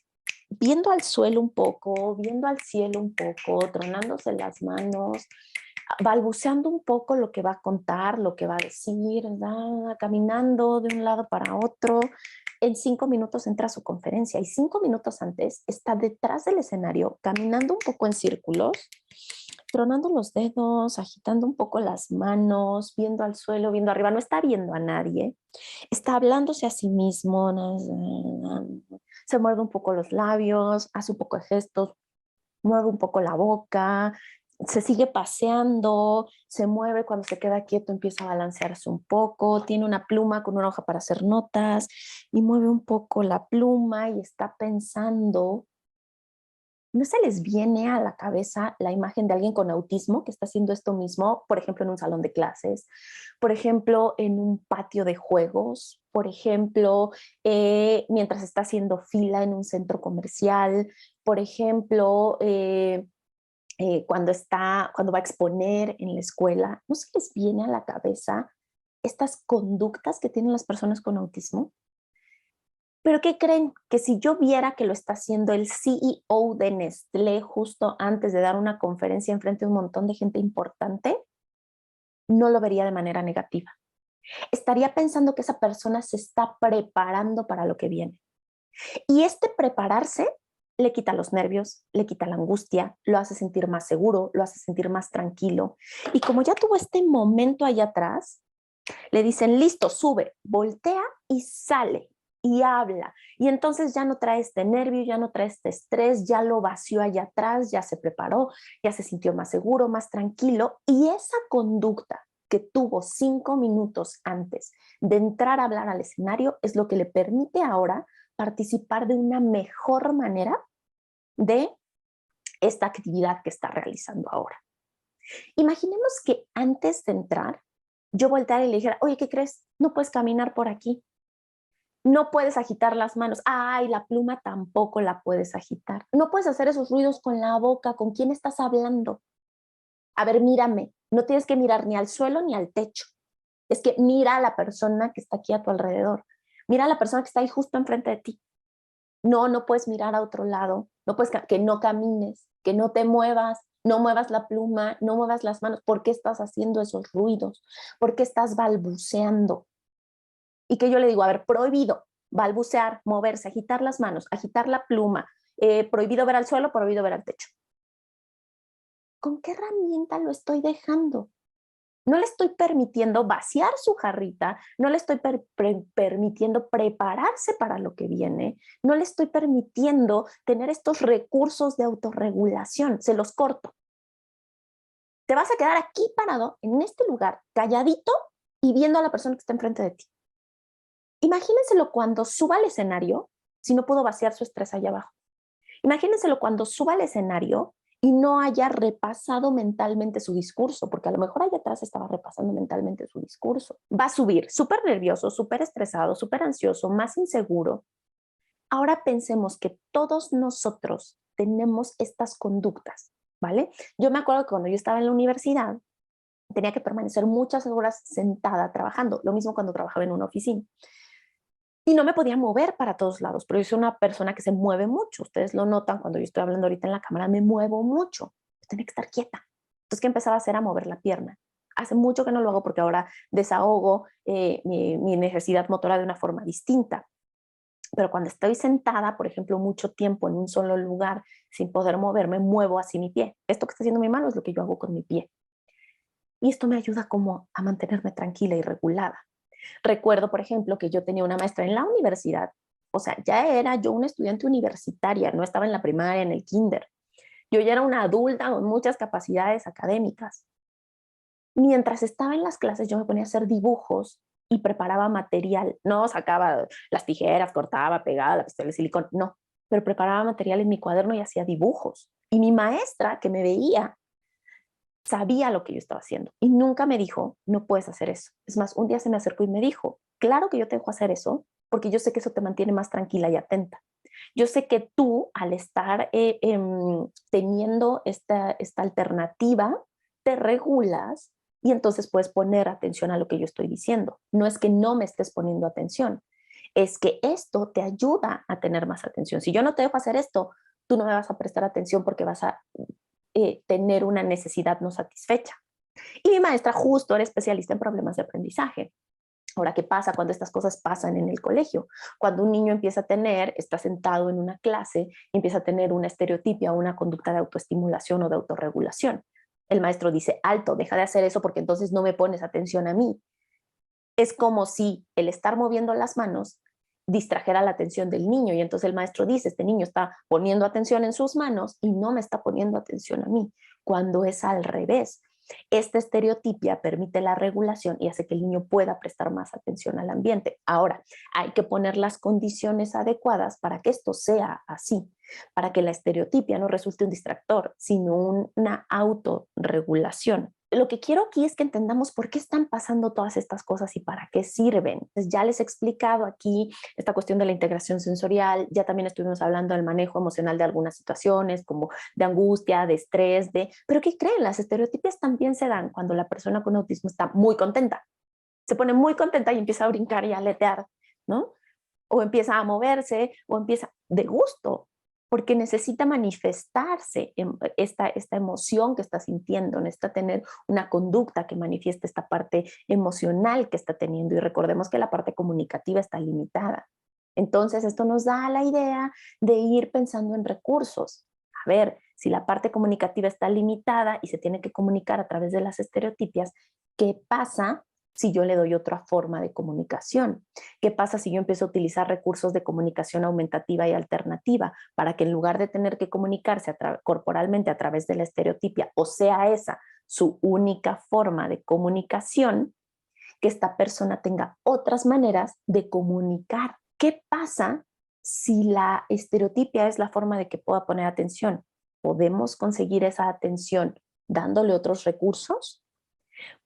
viendo al suelo un poco, viendo al cielo un poco, tronándose las manos, balbuceando un poco lo que va a contar, lo que va a decir, ¿verdad? Caminando de un lado para otro. En 5 minutos entra a su conferencia y 5 minutos antes está detrás del escenario, caminando un poco en círculos, tronando los dedos, agitando un poco las manos, viendo al suelo, viendo arriba, no está viendo a nadie, está hablándose a sí mismo, se muerde un poco los labios, hace un poco de gestos, mueve un poco la boca, se sigue paseando, se mueve, cuando se queda quieto empieza a balancearse un poco, tiene una pluma con una hoja para hacer notas y mueve un poco la pluma y está pensando. ¿No se les viene a la cabeza la imagen de alguien con autismo que está haciendo esto mismo, por ejemplo, en un salón de clases, por ejemplo, en un patio de juegos, por ejemplo, mientras está haciendo fila en un centro comercial, por ejemplo, cuando va a exponer en la escuela? ¿No se les viene a la cabeza estas conductas que tienen las personas con autismo? Pero ¿qué creen? Que si yo viera que lo está haciendo el CEO de Nestlé justo antes de dar una conferencia en frente de un montón de gente importante, no lo vería de manera negativa. Estaría pensando que esa persona se está preparando para lo que viene. Y este prepararse le quita los nervios, le quita la angustia, lo hace sentir más seguro, lo hace sentir más tranquilo. Y como ya tuvo este momento allá atrás, le dicen, listo, sube, voltea y sale y habla. Y entonces ya no trae este nervio, ya no trae este estrés, ya lo vació allá atrás, ya se preparó, ya se sintió más seguro, más tranquilo. Y esa conducta que tuvo 5 minutos antes de entrar a hablar al escenario es lo que le permite ahora participar de una mejor manera de esta actividad que está realizando ahora. Imaginemos que antes de entrar, yo volteara y le dijera, oye, ¿qué crees? No puedes caminar por aquí. No puedes agitar las manos. Ay, la pluma tampoco la puedes agitar. No puedes hacer esos ruidos con la boca. ¿Con quién estás hablando? A ver, mírame. No tienes que mirar ni al suelo ni al techo. Es que mira a la persona que está aquí a tu alrededor. Mira a la persona que está ahí justo enfrente de ti. No, no puedes mirar a otro lado. No puedes que no camines, que no te muevas, no muevas la pluma, no muevas las manos. ¿Por qué estás haciendo esos ruidos? ¿Por qué estás balbuceando? Y que yo le digo, a ver, prohibido balbucear, moverse, agitar las manos, agitar la pluma, prohibido ver al suelo, prohibido ver al techo. ¿Con qué herramienta lo estoy dejando? No le estoy permitiendo vaciar su jarrita, no le estoy permitiendo prepararse para lo que viene, no le estoy permitiendo tener estos recursos de autorregulación. Se los corto. Te vas a quedar aquí parado, en este lugar, calladito y viendo a la persona que está enfrente de ti. Imagínenselo cuando suba al escenario, si no pudo vaciar su estrés allá abajo. Imagínenselo cuando suba al escenario y no haya repasado mentalmente su discurso, porque a lo mejor allá atrás estaba repasando mentalmente su discurso. Va a subir súper nervioso, súper estresado, súper ansioso, más inseguro. Ahora pensemos que todos nosotros tenemos estas conductas, ¿vale? Yo me acuerdo que cuando yo estaba en la universidad, tenía que permanecer muchas horas sentada trabajando, lo mismo cuando trabajaba en una oficina. Y no me podía mover para todos lados, pero yo soy una persona que se mueve mucho. Ustedes lo notan cuando yo estoy hablando ahorita en la cámara, me muevo mucho. Tenía que estar quieta. Entonces, ¿qué empezaba a hacer? A mover la pierna. Hace mucho que no lo hago porque ahora desahogo mi necesidad motora de una forma distinta. Pero cuando estoy sentada, por ejemplo, mucho tiempo en un solo lugar sin poder moverme, muevo así mi pie. Esto que está haciendo mi mano es lo que yo hago con mi pie. Y esto me ayuda como a mantenerme tranquila y regulada. Recuerdo, por ejemplo, que yo tenía una maestra en la universidad, o sea, ya era yo una estudiante universitaria, no estaba en la primaria, en el kinder. Yo ya era una adulta con muchas capacidades académicas. Mientras estaba en las clases, yo me ponía a hacer dibujos y preparaba material. No sacaba las tijeras, cortaba, pegaba la pistola de silicón, no, pero preparaba material en mi cuaderno y hacía dibujos. Y mi maestra, que me veía, sabía lo que yo estaba haciendo y nunca me dijo, no puedes hacer eso. Es más, un día se me acercó y me dijo, claro que yo te dejo hacer eso porque yo sé que eso te mantiene más tranquila y atenta. Yo sé que tú, al estar teniendo esta alternativa, te regulas y entonces puedes poner atención a lo que yo estoy diciendo. No es que no me estés poniendo atención, es que esto te ayuda a tener más atención. Si yo no te dejo hacer esto, tú no me vas a prestar atención porque vas a tener una necesidad no satisfecha. Y mi maestra justo era especialista en problemas de aprendizaje. Ahora, ¿qué pasa cuando estas cosas pasan en el colegio? Cuando un niño empieza a tener, está sentado en una clase, empieza a tener una estereotipia o una conducta de autoestimulación o de autorregulación. el maestro dice, alto, deja de hacer eso porque entonces no me pones atención a mí. Es como si el estar moviendo las manos distrajera la atención del niño y entonces el maestro dice, este niño está poniendo atención en sus manos y no me está poniendo atención a mí, cuando es al revés. Esta estereotipia permite la regulación y hace que el niño pueda prestar más atención al ambiente. Ahora, hay que poner las condiciones adecuadas para que esto sea así, para que la estereotipia no resulte un distractor, sino una autorregulación. Lo que quiero aquí es que entendamos por qué están pasando todas estas cosas y para qué sirven. Entonces, ya les he explicado aquí esta cuestión de la integración sensorial, ya también estuvimos hablando del manejo emocional de algunas situaciones, como de angustia, de estrés, pero ¿qué creen? Las estereotipias también se dan cuando la persona con autismo está muy contenta. Se pone muy contenta y empieza a brincar y a aletear, ¿no? O empieza a moverse, o empieza de gusto, porque necesita manifestarse esta emoción que está sintiendo, necesita tener una conducta que manifieste esta parte emocional que está teniendo. Y recordemos que la parte comunicativa está limitada. Entonces, esto nos da la idea de ir pensando en recursos. A ver, si la parte comunicativa está limitada y se tiene que comunicar a través de las estereotipias, ¿qué pasa si yo le doy otra forma de comunicación? ¿Qué pasa si yo empiezo a utilizar recursos de comunicación aumentativa y alternativa para que en lugar de tener que comunicarse corporalmente a través de la estereotipia, o sea esa su única forma de comunicación, que esta persona tenga otras maneras de comunicar? ¿Qué pasa si la estereotipia es la forma de que pueda poner atención? ¿Podemos conseguir esa atención dándole otros recursos?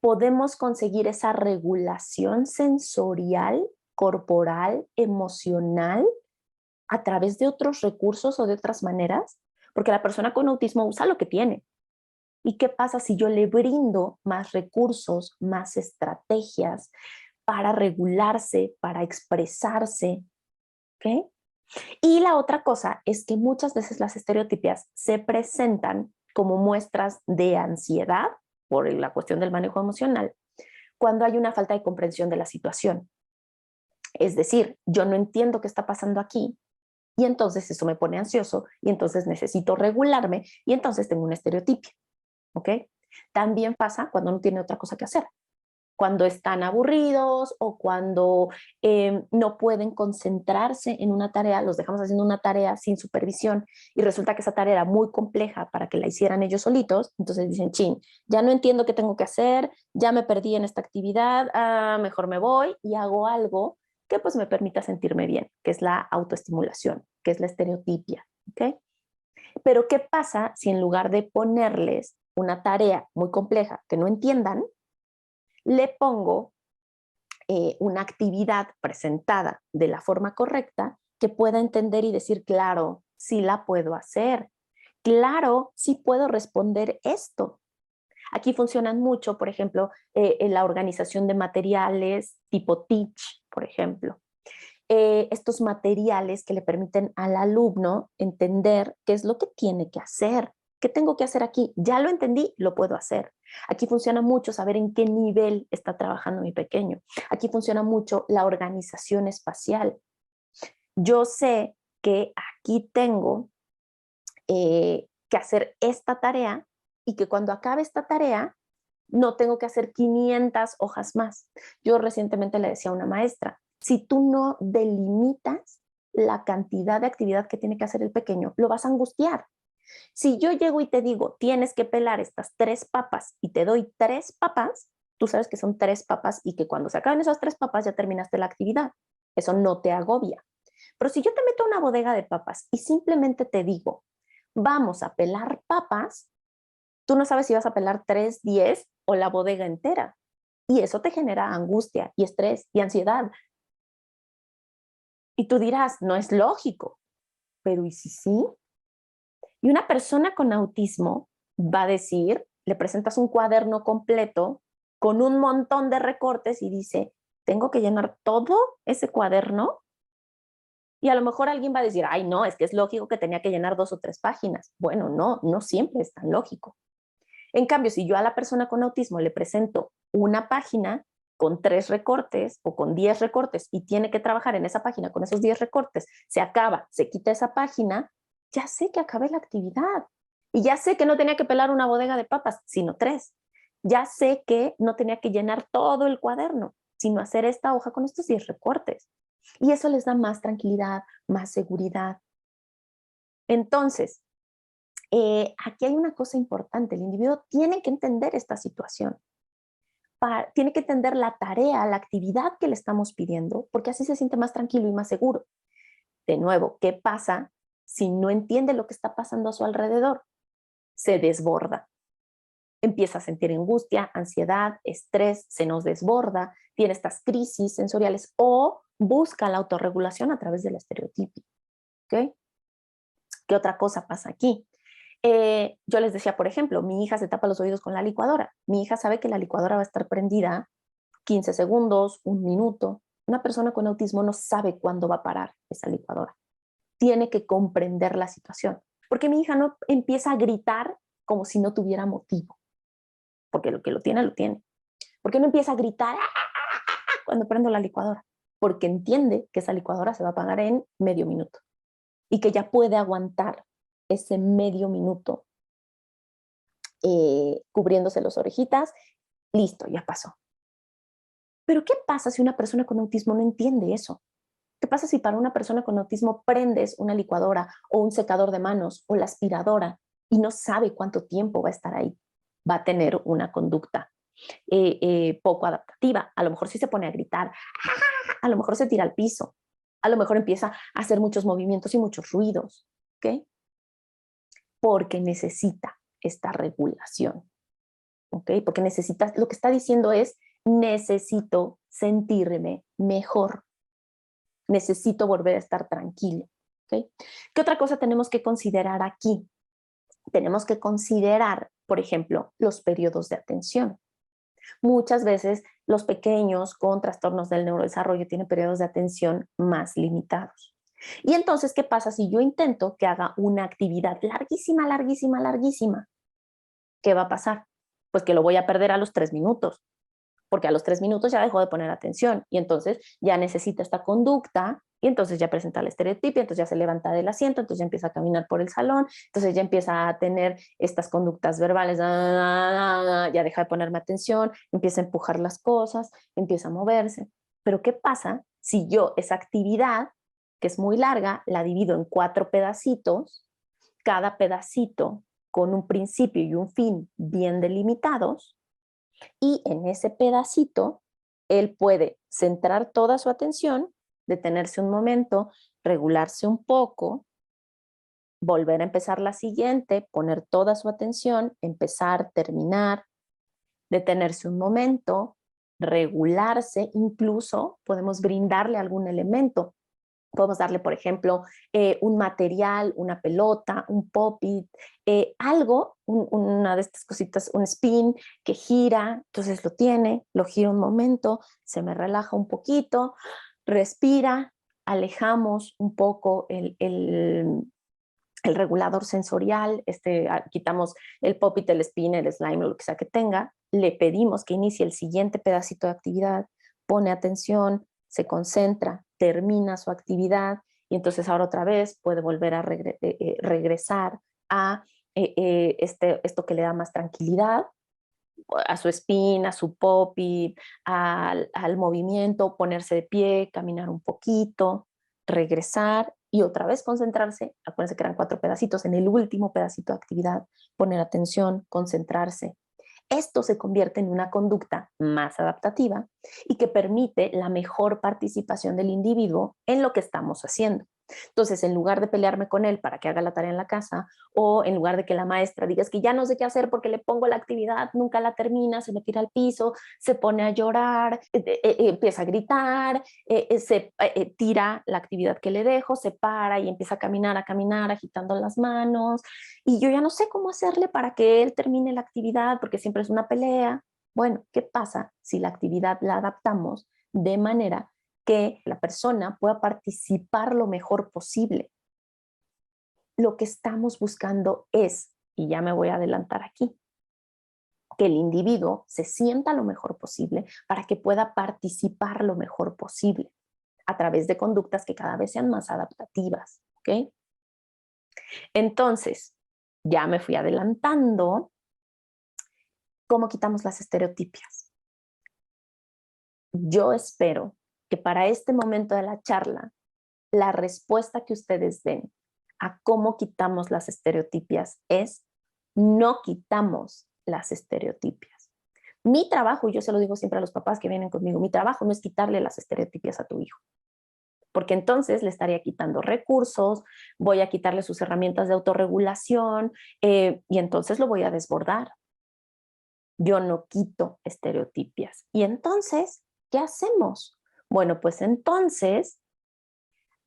¿Podemos conseguir esa regulación sensorial, corporal, emocional a través de otros recursos o de otras maneras? Porque la persona con autismo usa lo que tiene. ¿Y qué pasa si yo le brindo más recursos, más estrategias para regularse, para expresarse? ¿Okay? Y la otra cosa es que muchas veces las estereotipias se presentan como muestras de ansiedad por la cuestión del manejo emocional cuando hay una falta de comprensión de la situación. Es decir, yo no entiendo qué está pasando aquí y entonces eso me pone ansioso y entonces necesito regularme y entonces tengo una estereotipia. ¿Ok? También pasa cuando no tiene otra cosa que hacer, cuando están aburridos o cuando no pueden concentrarse en una tarea, los dejamos haciendo una tarea sin supervisión y resulta que esa tarea era muy compleja para que la hicieran ellos solitos, entonces dicen, chin, ya no entiendo qué tengo que hacer, ya me perdí en esta actividad, mejor me voy y hago algo que pues me permita sentirme bien, que es la autoestimulación, que es la estereotipia, ¿ok? Pero ¿qué pasa si en lugar de ponerles una tarea muy compleja que no entiendan, le pongo una actividad presentada de la forma correcta que pueda entender y decir, claro, sí la puedo hacer, claro, sí puedo responder esto? Aquí funcionan mucho, por ejemplo, en la organización de materiales tipo Teach, por ejemplo. Estos materiales que le permiten al alumno entender qué es lo que tiene que hacer. ¿Qué tengo que hacer aquí? Ya lo entendí, lo puedo hacer. Aquí funciona mucho saber en qué nivel está trabajando mi pequeño. Aquí funciona mucho la organización espacial. Yo sé que aquí tengo que hacer esta tarea y que cuando acabe esta tarea no tengo que hacer 500 hojas más. Yo recientemente le decía a una maestra, si tú no delimitas la cantidad de actividad que tiene que hacer el pequeño, lo vas a angustiar. Si yo llego y te digo, tienes que pelar estas 3 papas y te doy 3 papas, tú sabes que son 3 papas y que cuando se acaben esas 3 papas ya terminaste la actividad. Eso no te agobia. Pero si yo te meto a una bodega de papas y simplemente te digo, vamos a pelar papas, tú no sabes si vas a pelar 3, 10 o la bodega entera. Y eso te genera angustia y estrés y ansiedad. Y tú dirás, no es lógico, pero ¿y si sí? Y una persona con autismo va a decir, le presentas un cuaderno completo con un montón de recortes y dice, ¿tengo que llenar todo ese cuaderno? Y a lo mejor alguien va a decir, ay, no, es que es lógico que tenía que llenar 2 o 3 páginas. Bueno, no, no siempre es tan lógico. En cambio, si yo a la persona con autismo le presento una página con 3 recortes o con 10 recortes y tiene que trabajar en esa página con esos 10 recortes, se acaba, se quita esa página, ya sé que acabé la actividad. Y ya sé que no tenía que pelar una bodega de papas, sino 3. Ya sé que no tenía que llenar todo el cuaderno, sino hacer esta hoja con estos 10 recortes. Y eso les da más tranquilidad, más seguridad. Entonces, aquí hay una cosa importante. El individuo tiene que entender esta situación. Tiene que entender la tarea, la actividad que le estamos pidiendo, porque así se siente más tranquilo y más seguro. De nuevo, ¿qué pasa si no entiende lo que está pasando a su alrededor? Se desborda. Empieza a sentir angustia, ansiedad, estrés, se nos desborda, tiene estas crisis sensoriales o busca la autorregulación a través del estereotipo. ¿Okay? ¿Qué otra cosa pasa aquí? Yo les decía, por ejemplo, mi hija se tapa los oídos con la licuadora. Mi hija sabe que la licuadora va a estar prendida 15 segundos, un minuto. Una persona con autismo no sabe cuándo va a parar esa licuadora. Tiene que comprender la situación. Porque mi hija no empieza a gritar como si no tuviera motivo. Porque lo que lo tiene, lo tiene. ¿Por qué no empieza a gritar cuando prendo la licuadora? Porque entiende que esa licuadora se va a apagar en medio minuto y que ya puede aguantar ese medio minuto cubriéndose las orejitas. Listo, ya pasó. Pero ¿qué pasa si una persona con autismo no entiende eso? ¿Qué pasa si para una persona con autismo prendes una licuadora o un secador de manos o la aspiradora y no sabe cuánto tiempo va a estar ahí? Va a tener una conducta poco adaptativa. A lo mejor sí se pone a gritar, a lo mejor se tira al piso, a lo mejor empieza a hacer muchos movimientos y muchos ruidos, ¿ok? Porque necesita esta regulación, ¿ok? Porque necesita, lo que está diciendo es, necesito sentirme mejor, necesito volver a estar tranquilo, ¿ok? ¿Qué otra cosa tenemos que considerar aquí? Tenemos que considerar, por ejemplo, los periodos de atención. Muchas veces los pequeños con trastornos del neurodesarrollo tienen periodos de atención más limitados. Y entonces, ¿qué pasa si yo intento que haga una actividad larguísima, larguísima, larguísima? ¿Qué va a pasar? Pues que lo voy a perder a los 3 minutos, porque a los 3 minutos ya dejó de poner atención y entonces ya necesita esta conducta y entonces ya presenta el estereotipo, entonces ya se levanta del asiento, entonces ya empieza a caminar por el salón, entonces ya empieza a tener estas conductas verbales, ya deja de ponerme atención, empieza a empujar las cosas, empieza a moverse. Pero ¿qué pasa si yo esa actividad, que es muy larga, la divido en 4 pedacitos, cada pedacito con un principio y un fin bien delimitados? Y en ese pedacito, él puede centrar toda su atención, detenerse un momento, regularse un poco, volver a empezar la siguiente, poner toda su atención, empezar, terminar, detenerse un momento, regularse, incluso podemos brindarle algún elemento. Podemos darle, por ejemplo, un material, una pelota, un pop-it, algo, una de estas cositas, un spin que gira, entonces lo tiene, lo gira un momento, se me relaja un poquito, respira, alejamos un poco el regulador sensorial, quitamos el pop-it, el spin, el slime, lo que sea que tenga, le pedimos que inicie el siguiente pedacito de actividad, pone atención, se concentra, termina su actividad y entonces ahora otra vez puede volver a regresar a esto que le da más tranquilidad, a su spin, a su pop-it, al movimiento, ponerse de pie, caminar un poquito, regresar y otra vez concentrarse. Acuérdense que eran 4 pedacitos. En el último pedacito de actividad, poner atención, concentrarse. Esto se convierte en una conducta más adaptativa y que permite la mejor participación del individuo en lo que estamos haciendo. Entonces, en lugar de pelearme con él para que haga la tarea en la casa, o en lugar de que la maestra diga es que ya no sé qué hacer porque le pongo la actividad, nunca la termina, se me tira al piso, se pone a llorar, empieza a gritar, se tira la actividad que le dejo, se para y empieza a caminar, agitando las manos, y yo ya no sé cómo hacerle para que él termine la actividad porque siempre es una pelea. Bueno, ¿qué pasa si la actividad la adaptamos de manera que la persona pueda participar lo mejor posible? Lo que estamos buscando es, y ya me voy a adelantar aquí, que el individuo se sienta lo mejor posible para que pueda participar lo mejor posible a través de conductas que cada vez sean más adaptativas, ¿ok? Entonces, ya me fui adelantando. ¿Cómo quitamos las estereotipias? Yo espero que para este momento de la charla, la respuesta que ustedes den a cómo quitamos las estereotipias es: no quitamos las estereotipias. Mi trabajo, y yo se lo digo siempre a los papás que vienen conmigo, mi trabajo no es quitarle las estereotipias a tu hijo, porque entonces le estaría quitando recursos, voy a quitarle sus herramientas de autorregulación y entonces lo voy a desbordar. Yo no quito estereotipias. Y entonces, ¿qué hacemos? Bueno, pues entonces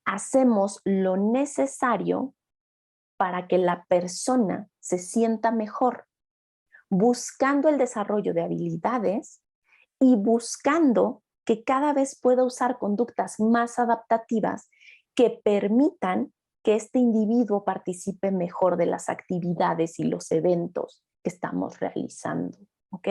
hacemos lo necesario para que la persona se sienta mejor, buscando el desarrollo de habilidades y buscando que cada vez pueda usar conductas más adaptativas que permitan que este individuo participe mejor de las actividades y los eventos que estamos realizando. ¿Ok?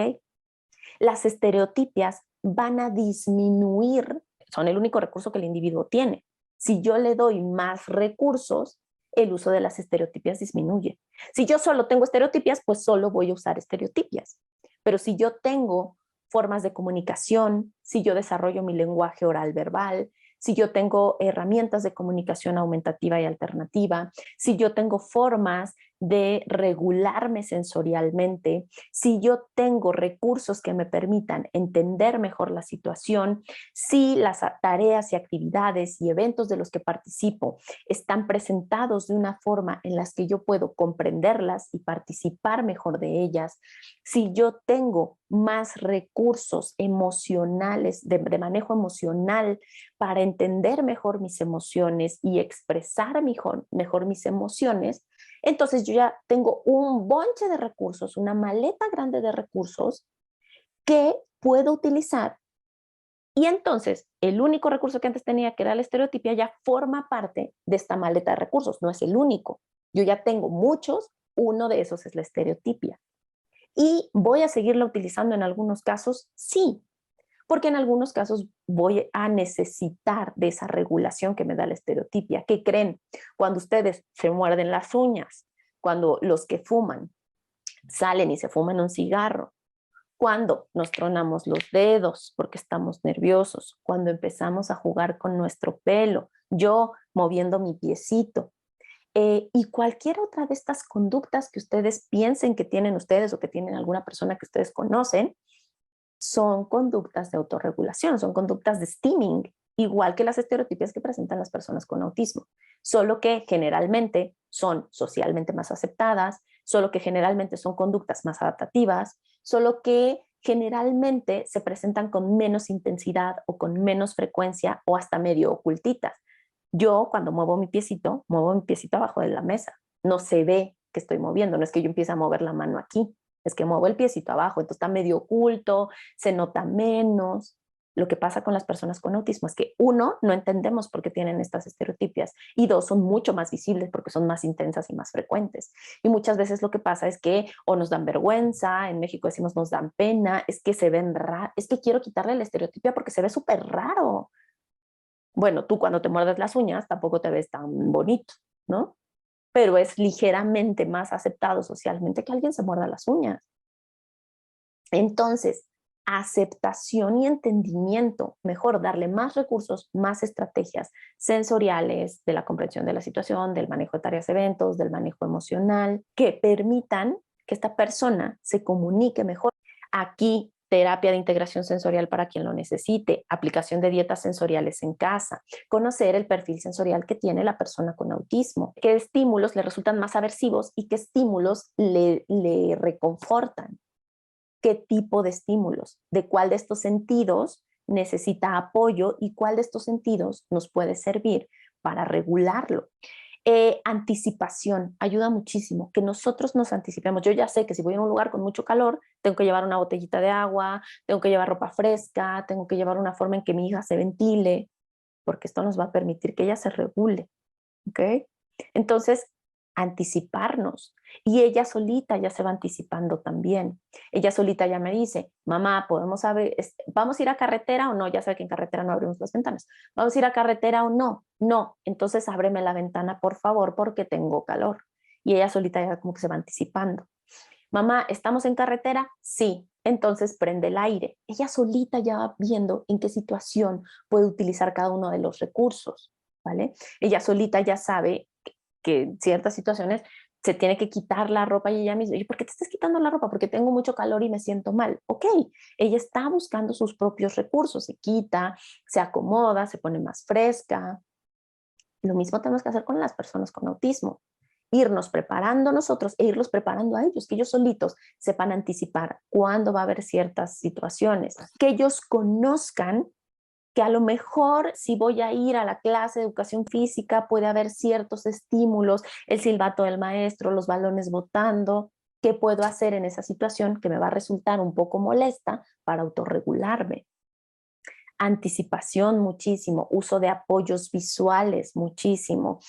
Las estereotipias van a disminuir, son el único recurso que el individuo tiene. Si yo le doy más recursos, el uso de las estereotipias disminuye. Si yo solo tengo estereotipias, pues solo voy a usar estereotipias. Pero si yo tengo formas de comunicación, si yo desarrollo mi lenguaje oral verbal, si yo tengo herramientas de comunicación aumentativa y alternativa, si yo tengo formas de regularme sensorialmente, si yo tengo recursos que me permitan entender mejor la situación, si las tareas y actividades y eventos de los que participo están presentados de una forma en las que yo puedo comprenderlas y participar mejor de ellas, si yo tengo más recursos emocionales, de manejo emocional para entender mejor mis emociones y expresar mejor mis emociones, entonces yo ya tengo un bonche de recursos, una maleta grande de recursos que puedo utilizar. Y entonces el único recurso que antes tenía, que era la estereotipia, ya forma parte de esta maleta de recursos, no es el único. Yo ya tengo muchos, uno de esos es la estereotipia. ¿Y voy a seguirla utilizando en algunos casos? Sí, porque en algunos casos voy a necesitar de esa regulación que me da la estereotipia. ¿Qué creen? Cuando ustedes se muerden las uñas, cuando los que fuman salen y se fuman un cigarro, cuando nos tronamos los dedos porque estamos nerviosos, cuando empezamos a jugar con nuestro pelo, yo moviendo mi piecito, y cualquier otra de estas conductas que ustedes piensen que tienen ustedes o que tienen alguna persona que ustedes conocen, son conductas de autorregulación, son conductas de stimming, igual que las estereotipias que presentan las personas con autismo, solo que generalmente son socialmente más aceptadas, solo que generalmente son conductas más adaptativas, solo que generalmente se presentan con menos intensidad o con menos frecuencia o hasta medio ocultitas. Yo cuando muevo mi piecito abajo de la mesa, no se ve que estoy moviendo, no es que yo empiece a mover la mano aquí, es que muevo el piecito abajo, entonces está medio oculto, se nota menos. Lo que pasa con las personas con autismo es que, uno, no entendemos por qué tienen estas estereotipias, y dos, son mucho más visibles porque son más intensas y más frecuentes. Y muchas veces lo que pasa es que o nos dan vergüenza, en México decimos nos dan pena, es que se ven raros, es que quiero quitarle la estereotipia porque se ve súper raro. Bueno, tú cuando te muerdes las uñas tampoco te ves tan bonito, ¿no? Pero es ligeramente más aceptado socialmente que alguien se muerda las uñas. Entonces, aceptación y entendimiento, mejor darle más recursos, más estrategias sensoriales de la comprensión de la situación, del manejo de tareas, eventos, del manejo emocional, que permitan que esta persona se comunique mejor. Aquí, terapia de integración sensorial para quien lo necesite, aplicación de dietas sensoriales en casa, conocer el perfil sensorial que tiene la persona con autismo, qué estímulos le resultan más aversivos y qué estímulos le reconfortan, qué tipo de estímulos, de cuál de estos sentidos necesita apoyo y cuál de estos sentidos nos puede servir para regularlo. Anticipación ayuda muchísimo, que nosotros nos anticipemos. Yo ya sé que si voy a un lugar con mucho calor, tengo que llevar una botellita de agua, tengo que llevar ropa fresca, tengo que llevar una forma en que mi hija se ventile, porque esto nos va a permitir que ella se regule. ¿Ok? Entonces, anticiparnos. Y ella solita ya se va anticipando también. Ella solita ya me dice, mamá, ¿vamos a ir a carretera o no? Ya sé que en carretera no abrimos las ventanas. ¿Vamos a ir a carretera o no? No. Entonces ábreme la ventana, por favor, porque tengo calor. Y ella solita ya como que se va anticipando. Mamá, ¿estamos en carretera? Sí. Entonces prende el aire. Ella solita ya va viendo en qué situación puede utilizar cada uno de los recursos, ¿vale? Ella solita ya sabe que en ciertas situaciones se tiene que quitar la ropa y ella misma, ¿y por qué te estás quitando la ropa? Porque tengo mucho calor y me siento mal. Ok, ella está buscando sus propios recursos, se quita, se acomoda, se pone más fresca. Lo mismo tenemos que hacer con las personas con autismo. Irnos preparando nosotros e irlos preparando a ellos, que ellos solitos sepan anticipar cuándo va a haber ciertas situaciones, que ellos conozcan que a lo mejor si voy a ir a la clase de educación física puede haber ciertos estímulos, el silbato del maestro, los balones botando, ¿qué puedo hacer en esa situación que me va a resultar un poco molesta para autorregularme? Anticipación muchísimo, uso de apoyos visuales muchísimo,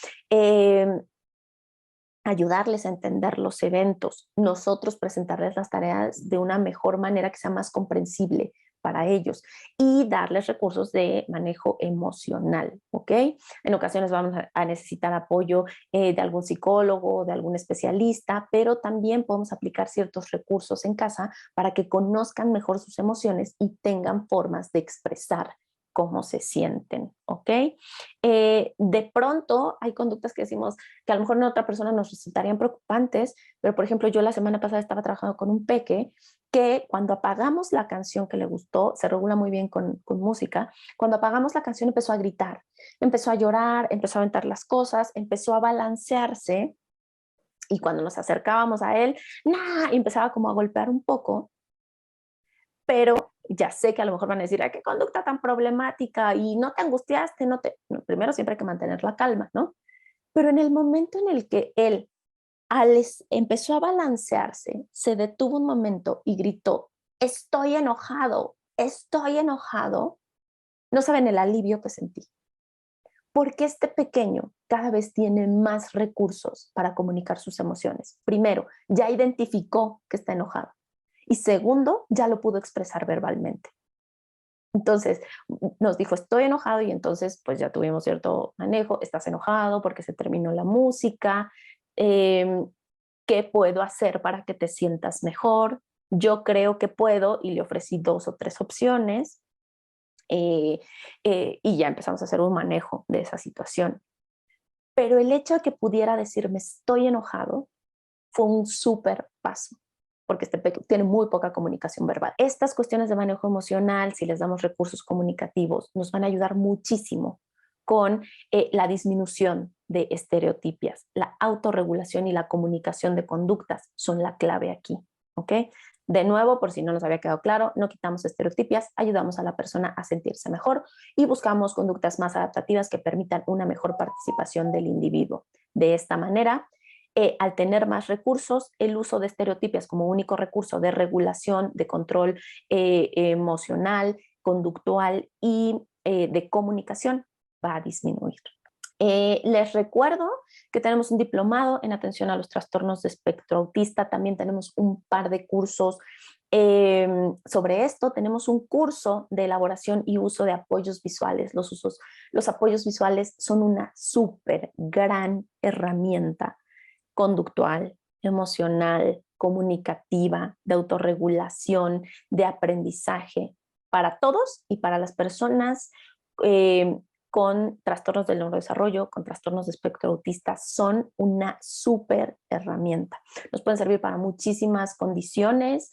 ayudarles a entender los eventos, nosotros presentarles las tareas de una mejor manera que sea más comprensible para ellos y darles recursos de manejo emocional, ¿ok? En ocasiones vamos a necesitar apoyo de algún psicólogo, de algún especialista, pero también podemos aplicar ciertos recursos en casa para que conozcan mejor sus emociones y tengan formas de expresar cómo se sienten, ¿ok? De pronto hay conductas que decimos que a lo mejor en otra persona nos resultarían preocupantes, pero por ejemplo yo la semana pasada estaba trabajando con un peque que cuando apagamos la canción que le gustó, se regula muy bien con música, cuando apagamos la canción empezó a gritar, empezó a llorar, empezó a aventar las cosas, empezó a balancearse y cuando nos acercábamos a él, ¡nah! Empezaba como a golpear un poco, pero ya sé que a lo mejor van a decir, ay, qué conducta tan problemática y no te angustiaste, no te... No, primero siempre hay que mantener la calma, ¿no? Pero en el momento en el que él empezó a balancearse, se detuvo un momento y gritó, estoy enojado, no saben el alivio que sentí. Porque este pequeño cada vez tiene más recursos para comunicar sus emociones. Primero, ya identificó que está enojado. Y segundo, ya lo pudo expresar verbalmente. Entonces nos dijo, estoy enojado y entonces pues ya tuvimos cierto manejo, estás enojado porque se terminó la música, ¿qué puedo hacer para que te sientas mejor? Yo creo que puedo y le ofrecí 2 o 3 opciones y ya empezamos a hacer un manejo de esa situación. Pero el hecho de que pudiera decirme estoy enojado fue un súper paso porque este pequeño tiene muy poca comunicación verbal. Estas cuestiones de manejo emocional, si les damos recursos comunicativos, nos van a ayudar muchísimo con la disminución de estereotipias. La autorregulación y la comunicación de conductas son la clave aquí, ¿ok? De nuevo, por si no nos había quedado claro, no quitamos estereotipias, ayudamos a la persona a sentirse mejor y buscamos conductas más adaptativas que permitan una mejor participación del individuo. De esta manera, al tener más recursos, el uso de estereotipias como único recurso de regulación, de control emocional, conductual y de comunicación va a disminuir. Les recuerdo que tenemos un diplomado en atención a los trastornos de espectro autista, también tenemos un par de cursos sobre esto, tenemos un curso de elaboración y uso de apoyos visuales. Los apoyos visuales son una súper gran herramienta conductual, emocional, comunicativa, de autorregulación, de aprendizaje para todos y para las personas eh, con trastornos del neurodesarrollo, con trastornos de espectro autista, son una súper herramienta. Nos pueden servir para muchísimas condiciones,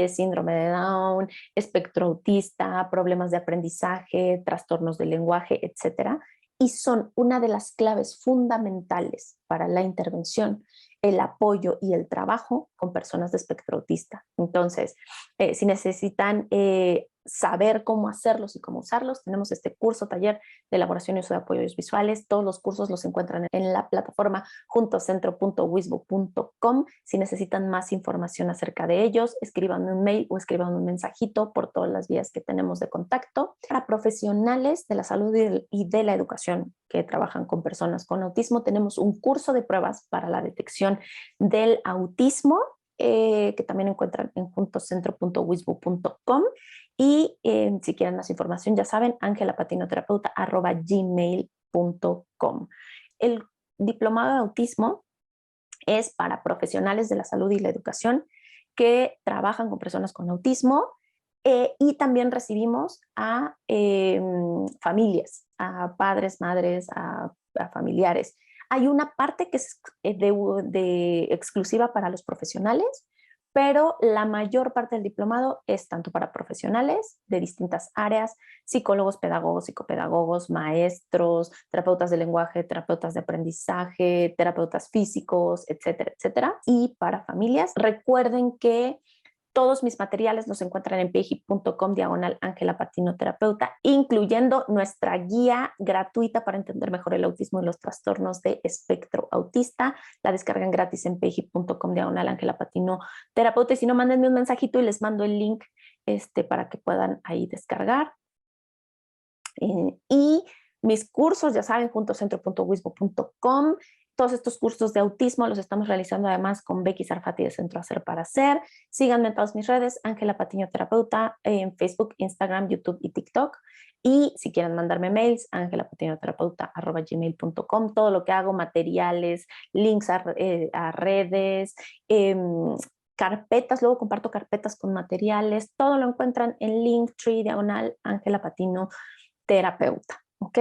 síndrome de Down, espectro autista, problemas de aprendizaje, trastornos del lenguaje, etcétera. Y son una de las claves fundamentales para la intervención, el apoyo y el trabajo con personas de espectro autista. Entonces, si necesitan saber cómo hacerlos y cómo usarlos, tenemos este curso, taller de elaboración y uso de apoyos visuales. Todos los cursos los encuentran en la plataforma juntocentro.wisbo.com. Si necesitan más información acerca de ellos, escriban un mail o escriban un mensajito por todas las vías que tenemos de contacto. Para profesionales de la salud y de la educación que trabajan con personas con autismo, tenemos un curso de pruebas para la detección del autismo que también encuentran en juntocentro.wisbo.com. Y si quieren más información, ya saben, angelapatinoterapeuta@gmail.com. El diplomado de autismo es para profesionales de la salud y la educación que trabajan con personas con autismo, y también recibimos a familias, a padres, madres, a familiares. Hay una parte que es exclusiva para los profesionales, pero la mayor parte del diplomado es tanto para profesionales de distintas áreas, psicólogos, pedagogos, psicopedagogos, maestros, terapeutas de lenguaje, terapeutas de aprendizaje, terapeutas físicos, etcétera, etcétera. Y para familias, recuerden que todos mis materiales los encuentran en peji.com/Ángela Patino Terapeuta, incluyendo nuestra guía gratuita para entender mejor el autismo y los trastornos de espectro autista. La descargan gratis en peji.com/Ángela Patino Terapeuta. Y si no, mándenme un mensajito y les mando el link para que puedan ahí descargar. Y mis cursos, ya saben, juntocentro.wisbo.com. Todos estos cursos de autismo los estamos realizando además con Becky Sarfati de Centro Hacer para Hacer. Síganme en todas mis redes, Ángela Patiño Terapeuta, en Facebook, Instagram, YouTube y TikTok. Y si quieren mandarme mails, angelapatiñoterapeuta@gmail.com. Todo lo que hago, materiales, links a redes, carpetas, luego comparto carpetas con materiales, todo lo encuentran en Linktree /Ángela Patino Terapeuta, ¿ok?